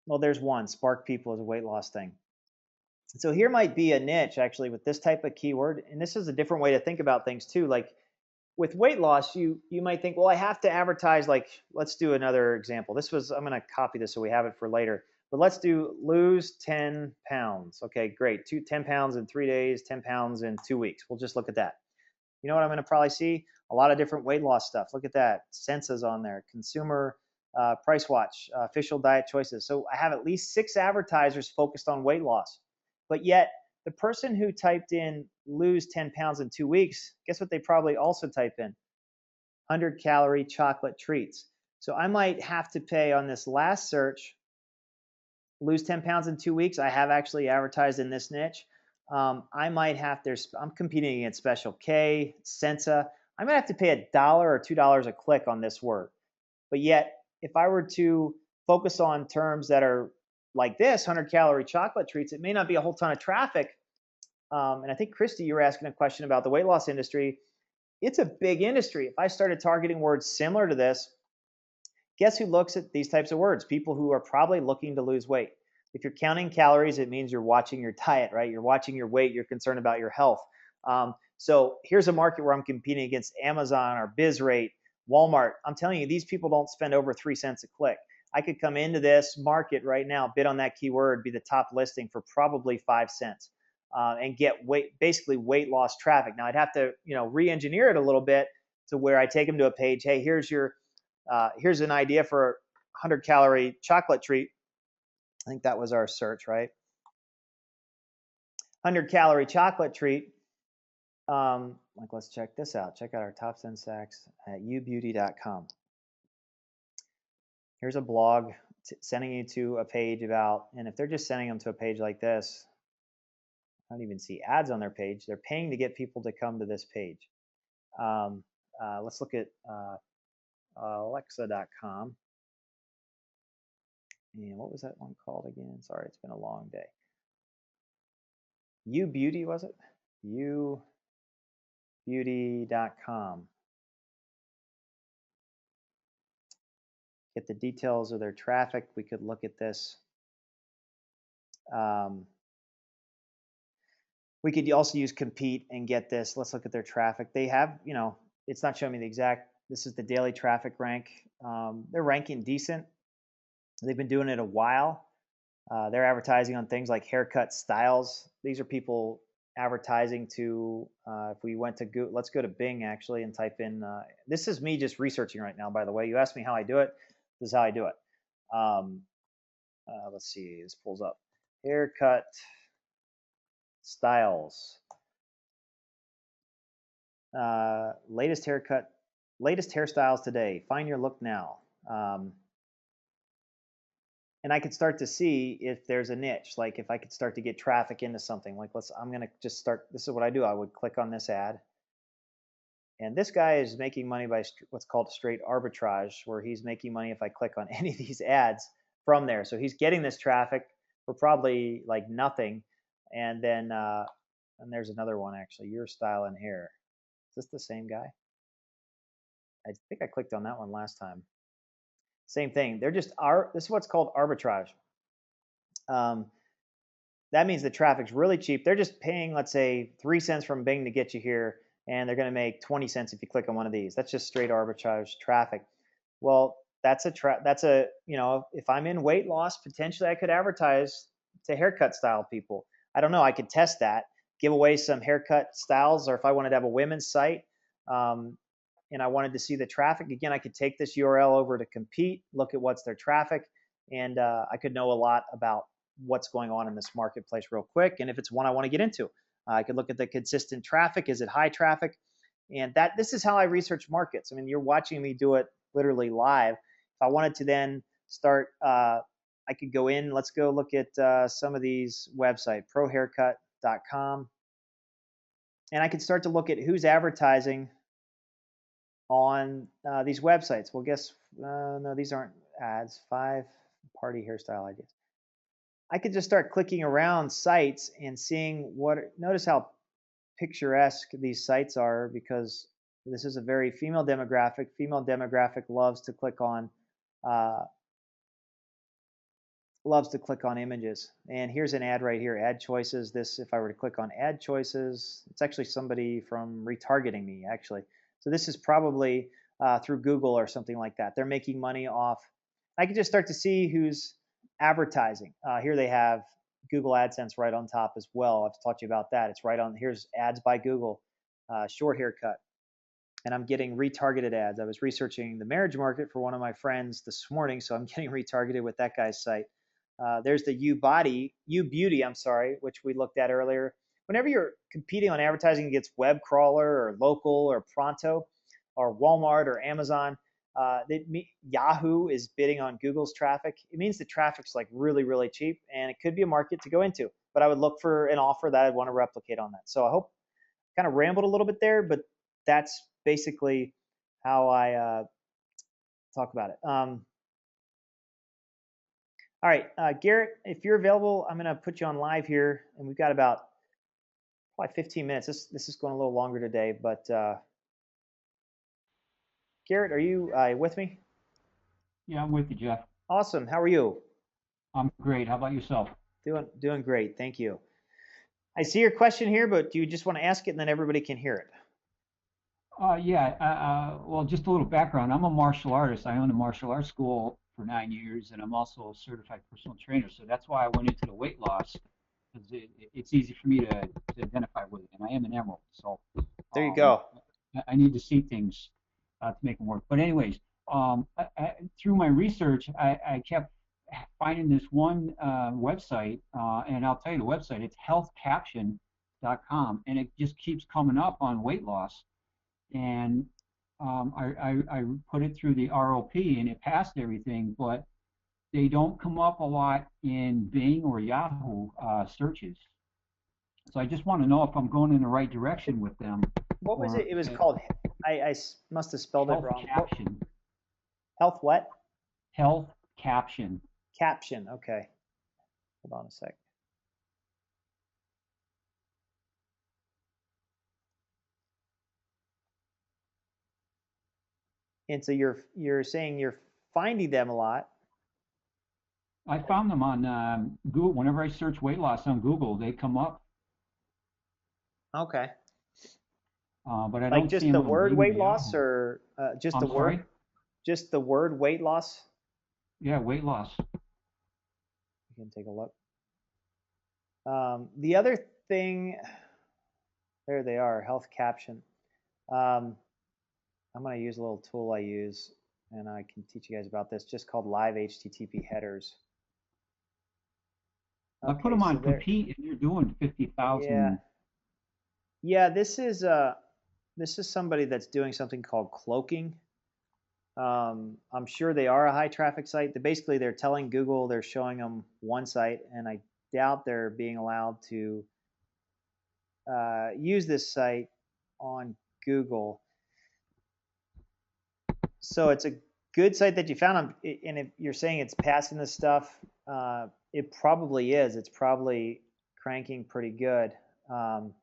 well, there's one. Spark people is a weight loss thing. So here might be a niche actually with this type of keyword. And this is a different way to think about things too. Like with weight loss, you might think, well, I have to advertise, like, let's do another example. I'm going to copy this so we have it for later. But let's do lose 10 pounds. Okay, great. 10 pounds in 3 days, 10 pounds in 2 weeks. We'll just look at that. You know what I'm going to probably see? A lot of different weight loss stuff. Look at that. Sensa's on there. Consumer Price Watch, official diet choices. So I have at least 6 advertisers focused on weight loss. But yet the person who typed in lose 10 pounds in 2 weeks, guess what they probably also type in? 100-calorie chocolate treats. So I might have to pay on this last search, lose 10 pounds in 2 weeks. I have actually advertised in this niche. I might have, I'm competing against Special K, Sensa. I might have to pay $1 or $2 a click on this word. But yet, if I were to focus on terms that are like this, 100-calorie chocolate treats, it may not be a whole ton of traffic. And I think, Christy, you were asking a question about the weight loss industry. It's a big industry. If I started targeting words similar to this, guess who looks at these types of words? People who are probably looking to lose weight. If you're counting calories, it means you're watching your diet, right? You're watching your weight, you're concerned about your health. So here's a market where I'm competing against Amazon or BizRate, Walmart. I'm telling you, these people don't spend over 3 cents a click. I could come into this market right now, bid on that keyword, be the top listing for probably 5 cents, and get basically weight loss traffic. Now I'd have to, re-engineer it a little bit to where I take them to a page. Hey, here's an idea for a 100-calorie chocolate treat. I think that was our search, right? 100-calorie chocolate treat. Let's check this out. Check out our top 10 snacks at youbeauty.com. Here's a blog sending you to a page about, and if they're just sending them to a page like this, I don't even see ads on their page. They're paying to get people to come to this page. Let's look at Alexa.com. And what was that one called again? Sorry, it's been a long day. YouBeauty, was it? YouBeauty.com. Get the details of their traffic. We could look at this. We could also use compete and get this. Let's look at their traffic. They have, it's not showing me the exact, this is the daily traffic rank. They're ranking decent. They've been doing it a while. They're advertising on things like haircut styles. These are people advertising to, if we went to Google, let's go to Bing actually and type in, this is me just researching right now, by the way. You asked me how I do it. This is how I do it. Let's see, this pulls up. Haircut styles. Latest hairstyles today. Find your look now. And I could start to see if there's a niche, like if I could start to get traffic into something. Like I'm gonna just start, this is what I do. I would click on this ad. And this guy is making money by what's called straight arbitrage, where he's making money if I click on any of these ads from there. So he's getting this traffic for probably like nothing. And then, and there's another one actually, your style and hair. Is this the same guy? I think I clicked on that one last time. Same thing. This is what's called arbitrage. That means the traffic's really cheap. They're just paying, let's say, 3 cents from Bing to get you here, and they're going to make 20 cents if you click on one of these. That's just straight arbitrage traffic. Well, if I'm in weight loss, potentially I could advertise to haircut style people. I don't know. I could test that, give away some haircut styles, or if I wanted to have a women's site, and I wanted to see the traffic, again, I could take this URL over to compete, look at what's their traffic, and I could know a lot about what's going on in this marketplace real quick. And if it's one I want to get into, I could look at the consistent traffic. Is it high traffic? And this is how I research markets. I mean, you're watching me do it literally live. If I wanted to then start, I could go in, let's go look at some of these websites, prohaircut.com. And I could start to look at who's advertising on these websites. Well, no, these aren't ads. 5 party hairstyle ideas. I could just start clicking around sites and seeing notice how picturesque these sites are, because this is a very female demographic. Female demographic loves to click on images. And here's an ad right here, ad choices. This, if I were to click on ad choices, it's actually somebody from retargeting me actually. So this is probably through Google or something like that. They're making money off. I can just start to see who's advertising. Here they have Google AdSense right on top as well. I've taught you about that. It's right on. Here's ads by Google, short haircut. And I'm getting retargeted ads. I was researching the marriage market for one of my friends this morning, so I'm getting retargeted with that guy's site. There's the YouBeauty, which we looked at earlier. Whenever you're competing on advertising against Web Crawler or Local or Pronto or Walmart or Amazon, Yahoo is bidding on Google's traffic. It means the traffic's like really, really cheap, and it could be a market to go into. But I would look for an offer that I'd want to replicate on that. So I hope I kind of rambled a little bit there, but that's basically how I talk about it. All right, Garrett, if you're available, I'm going to put you on live here, and we've got about probably 15 minutes. This is going a little longer today, but Garrett, are you with me? Yeah, I'm with you, Jeff. Awesome. How are you? I'm great. How about yourself? Doing great. Thank you. I see your question here, but do you just want to ask it and then everybody can hear it? Yeah, well, just a little background. I'm a martial artist. I own a martial arts school for 9 years, and I'm also a certified personal trainer. So that's why I went into the weight loss, because it's easy for me to identify with it. And I am an emerald, so There you um, go. I need to see things to make them work. But anyways, through my research, I kept finding this one website, and I'll tell you the website. It's healthcaption.com, and it just keeps coming up on weight loss. And I put it through the ROP, and it passed everything, but they don't come up a lot in Bing or Yahoo searches. So I just want to know if I'm going in the right direction with them, What was it? or It was called, must have spelled it health wrong. caption. Health what? Health caption. Caption. Okay. Hold on a sec. And so you're saying you're finding them a lot. I found them on Google. Whenever I search weight loss on Google, they come up, Okay. but I Like don't see just them the on word Bing or weight loss Yahoo. or I'm sorry? just the word weight loss? Yeah, weight loss. You can take a look. The other thing, there they are, health caption. Um, I'm going to use a little tool I use, and I can teach you guys about this, just called live HTTP headers. I put Okay, them so on there, compete, and you're doing yeah, 50,000. yeah. This is somebody that's doing something called cloaking. I'm sure they are a high traffic site. Basically, they're telling Google they're showing them one site, and I doubt they're being allowed to use this site on Google. So it's a good site that you found, and if you're saying it's passing this stuff, it probably is. It's probably cranking pretty good. Um,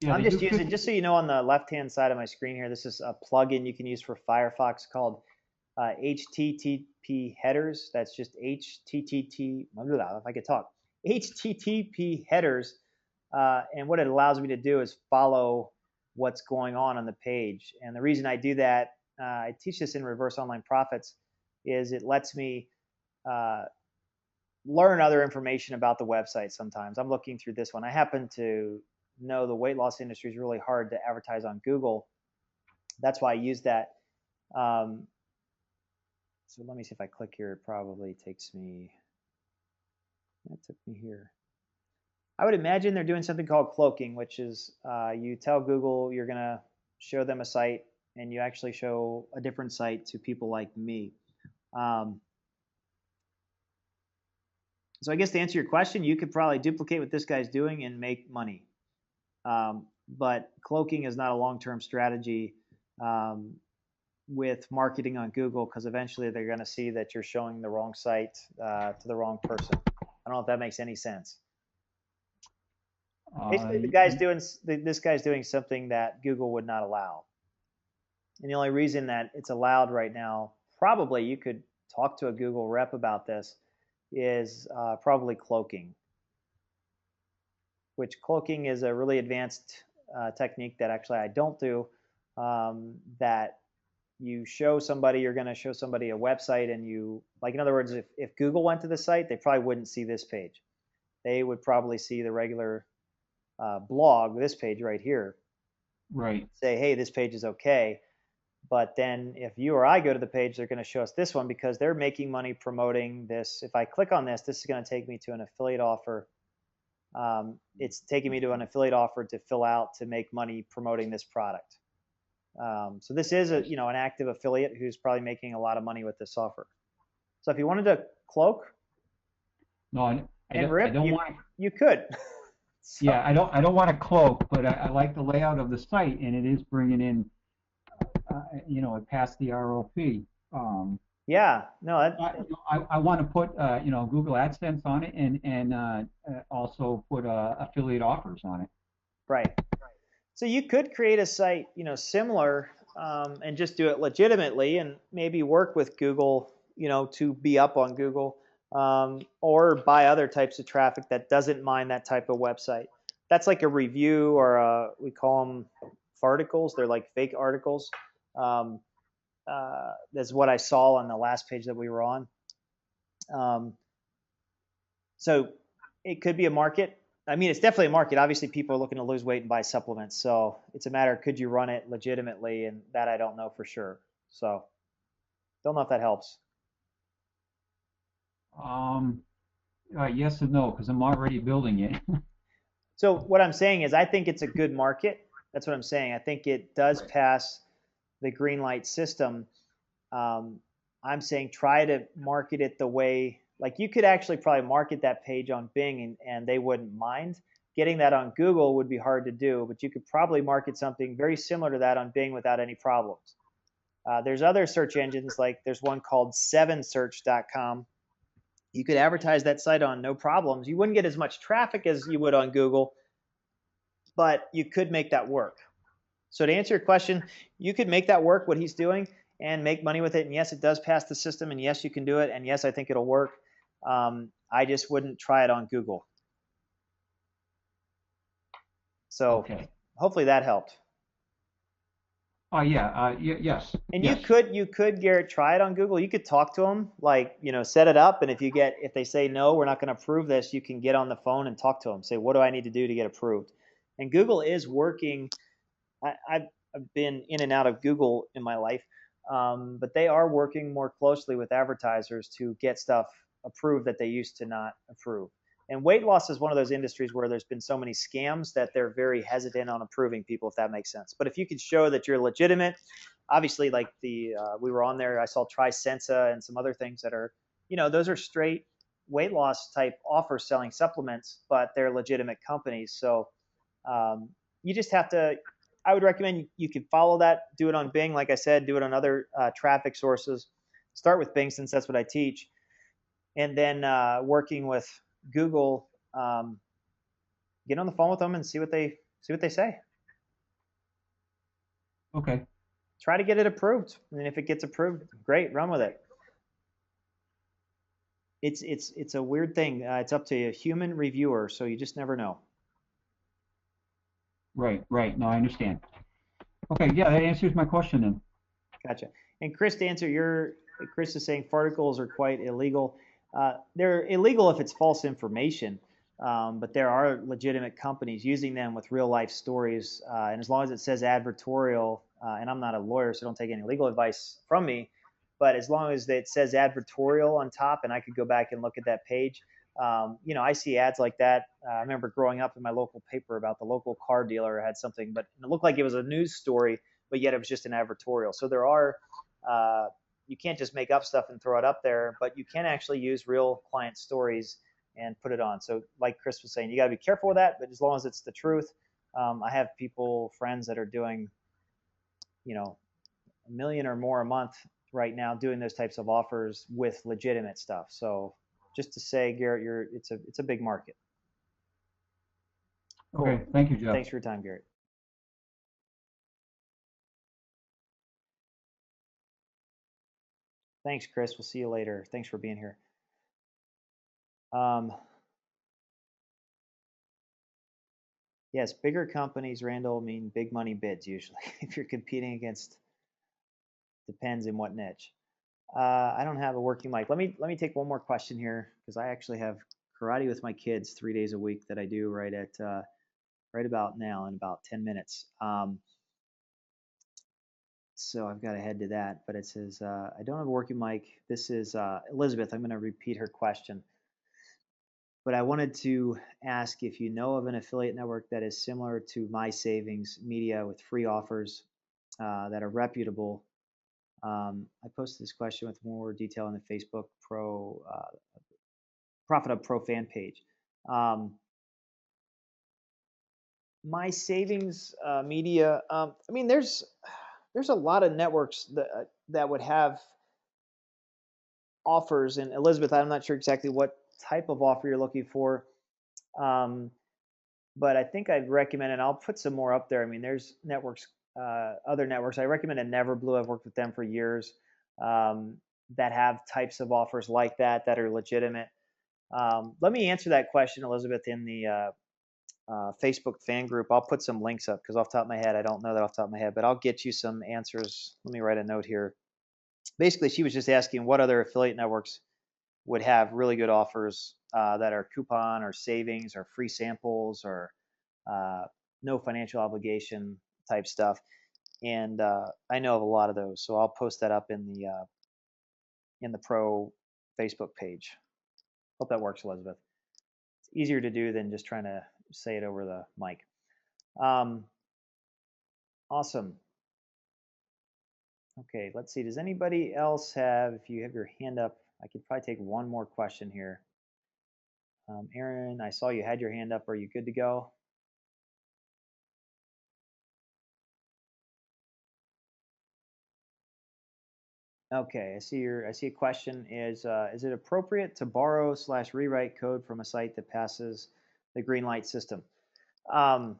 Yeah, I'm they do just using, 50. just so you know, on the left-hand side of my screen here, this is a plugin you can use for Firefox called HTTP headers. That's just HTTP, if I could talk, HTTP headers. And what it allows me to do is follow what's going on the page. And the reason I do that, I teach this in Reverse Online Profits, is it lets me uh, learn other information about the website sometimes. I'm looking through this one. I happen to know the weight loss industry is really hard to advertise on Google. That's why I use that. So let me see if I click here. It probably takes me, that took me here. I would imagine they're doing something called cloaking, which is you tell Google you're going to show them a site, and you actually show a different site to people like me. So I guess to answer your question, you could probably duplicate what this guy's doing and make money. But cloaking is not a long-term strategy with marketing on Google, because eventually they're going to see that you're showing the wrong site to the wrong person. I don't know if that makes any sense. Basically, this guy's doing something that Google would not allow. And the only reason that it's allowed right now, probably you could talk to a Google rep about this, is probably cloaking, which cloaking is a really advanced technique that actually I don't do, that you show somebody, you're going to show somebody a website, and you, like, in other words, if Google went to the site, they probably wouldn't see this page. They would probably see the regular blog, this page right here, Right. say, hey, this page is okay. But then if you or I go to the page, they're going to show us this one because they're making money promoting this. If I click on this, this is going to take me to an affiliate offer. It's taking me to an affiliate offer to fill out to make money promoting this product. So this is an active affiliate who's probably making a lot of money with this software. So if you wanted to cloak No, and I rip, don't want to. you could. So, Yeah, I don't want to cloak, but I like the layout of the site, and it is bringing in, it passed the ROP. yeah, no, I want to put, Google AdSense on it, and also put affiliate offers on it. right. So you could create a site, similar and just do it legitimately, and maybe work with Google, to be up on Google, or buy other types of traffic that doesn't mind that type of website. That's like a review, or we call them farticles. They're like fake articles. Um, that's what I saw on the last page that we were on. So it could be a market. I mean, it's definitely a market. Obviously, people are looking to lose weight and buy supplements. So it's a matter of, could you run it legitimately? And that I don't know for sure. So don't know if that helps. Yes and no, because I'm already building it. So what I'm saying is, I think it's a good market. That's what I'm saying. I think it does pass the green light system. I'm saying try to market it the way, like, you could actually probably market that page on Bing, and they wouldn't mind. Getting that on Google would be hard to do, but you could probably market something very similar to that on Bing without any problems. There's other search engines, like there's one called 7search.com. You could advertise that site on no problems. You wouldn't get as much traffic as you would on Google, but you could make that work. So to answer your question, you could make that work, what he's doing, and make money with it. And yes, it does pass the system, and yes, you can do it. And yes, I think it'll work. I just wouldn't try it on Google. So Okay. hopefully that helped. Yes. And yes. you could, Garrett, try it on Google. You could talk to them, like, set it up. And if they say, no, we're not going to approve this, you can get on the phone and talk to them. Say, what do I need to do to get approved? And Google is working. I've been in and out of Google in my life, but they are working more closely with advertisers to get stuff approved that they used to not approve. And weight loss is one of those industries where there's been so many scams that they're very hesitant on approving people, if that makes sense. But if you can show that you're legitimate, obviously, like we were on there, I saw Trisensa and some other things that are, those are straight weight loss type offers selling supplements, but they're legitimate companies. So you just have to, I would recommend you can follow that, do it on Bing, like I said, do it on other traffic sources. Start with Bing, since that's what I teach, and then working with Google, get on the phone with them and see what they say. Okay. Try to get it approved, and if it gets approved, great, run with it. It's a weird thing. It's up to a human reviewer, so you just never know. Right. No, I understand. Okay, yeah, that answers my question then. Gotcha. And Chris, to answer Chris is saying farticles are quite illegal. They're illegal if it's false information, but there are legitimate companies using them with real life stories. And as long as it says advertorial, and I'm not a lawyer, so don't take any legal advice from me, but as long as it says advertorial on top, and I could go back and look at that page, I see ads like that. I remember growing up in my local paper about the local car dealer had something, but it looked like it was a news story, but yet it was just an advertorial. So there are, you can't just make up stuff and throw it up there, but you can actually use real client stories and put it on. So like Chris was saying, you got to be careful with that, but as long as it's the truth, I have friends that are doing, $1 million or more a month right now doing those types of offers with legitimate stuff. So just to say, Garrett, it's a big market. Okay, thank you, Jeff. Thanks for your time, Garrett. Thanks, Chris. We'll see you later. Thanks for being here. Yes, bigger companies, Randall, mean big money bids usually. If you're competing against, depends in what niche. I don't have a working mic. Let me take one more question here, because I actually have karate with my kids 3 days a week that I do right about now in about 10 minutes. So I've got to head to that. But it says, I don't have a working mic. This is Elizabeth. I'm going to repeat her question. But I wanted to ask if you know of an affiliate network that is similar to My Savings Media with free offers that are reputable. I posted this question with more detail on the Facebook Profit Hub Pro fan page. My Savings Media. I mean, there's a lot of networks that would have offers. And Elizabeth, I'm not sure exactly what type of offer you're looking for, but I think I'd recommend, and I'll put some more up there. I mean, there's networks other networks. I recommend Neverblue. I've worked with them for years, that have types of offers like that are legitimate. Let me answer that question, Elizabeth, in the Facebook fan group. I'll put some links up because off the top of my head, I don't know that off the top of my head, but I'll get you some answers. Let me write a note here. Basically, she was just asking what other affiliate networks would have really good offers that are coupon or savings or free samples or no financial obligation type stuff. And I know of a lot of those, so I'll post that up in the Pro Facebook page. Hope that works, Elizabeth. It's easier to do than just trying to say it over the mic. Awesome. Okay, let's see. Does anybody else have, if you have your hand up, I could probably take one more question here. Aaron, I saw you had your hand up. Are you good to go? Okay, I see a question is it appropriate to borrow / rewrite code from a site that passes the green light system? I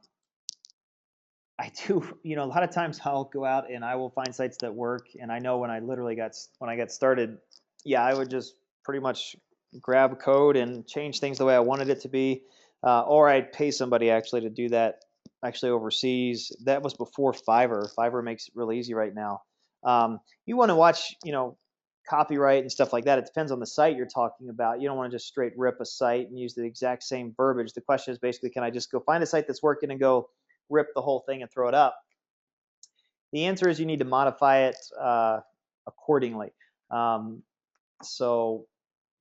do, a lot of times I'll go out and I will find sites that work, and I know when I got started, yeah, I would just pretty much grab code and change things the way I wanted it to be, or I'd pay somebody actually to do that, actually overseas. That was before Fiverr. Fiverr makes it really easy right now. You want to watch, copyright and stuff like that. It depends on the site you're talking about. You don't want to just straight rip a site and use the exact same verbiage. The question is basically, can I just go find a site that's working and go rip the whole thing and throw it up? The answer is you need to modify it accordingly. So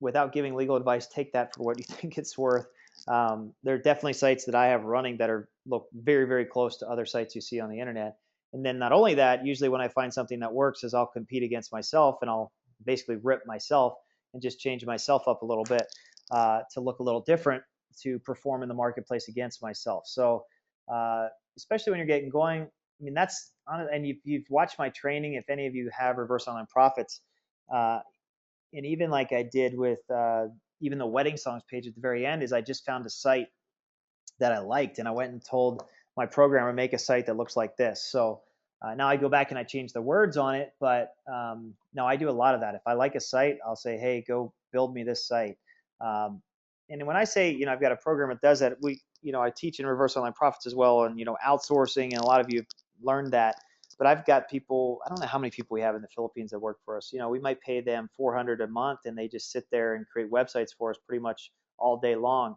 without giving legal advice, take that for what you think it's worth. There are definitely sites that I have running that look very, very close to other sites you see on the internet. And then not only that, usually when I find something that works is I'll compete against myself and I'll basically rip myself and just change myself up a little bit to look a little different to perform in the marketplace against myself. So especially when you're getting going, I mean, that's on, and you've watched my training. If any of you have Reverse Online Profits, and even like I did with even the wedding songs page at the very end, is I just found a site that I liked, and I went and told my programmer make a site that looks like this. So now I go back and I change the words on it, but no, I do a lot of that. If I like a site, I'll say, hey, go build me this site. And when I say, I've got a program that does that, I teach in Reverse Online Profits as well, and outsourcing, and a lot of you have learned that. But I've got people, I don't know how many people we have in the Philippines that work for us. We might pay them $400 a month, and they just sit there and create websites for us pretty much all day long.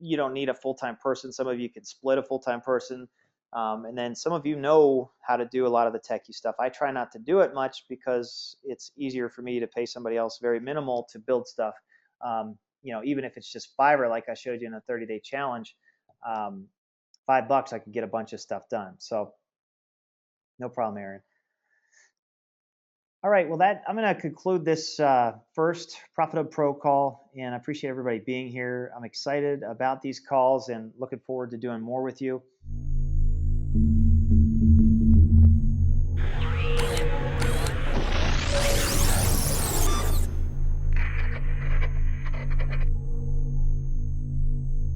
You don't need a full-time person. Some of you can split a full-time person. And then some of you know how to do a lot of the techie stuff. I try not to do it much because it's easier for me to pay somebody else very minimal to build stuff. Even if it's just Fiverr, like I showed you in the 30-day challenge, $5 I could get a bunch of stuff done. So no problem, Aaron. All right, well, I'm going to conclude this first Profit Hub Pro call, and I appreciate everybody being here. I'm excited about these calls and looking forward to doing more with you.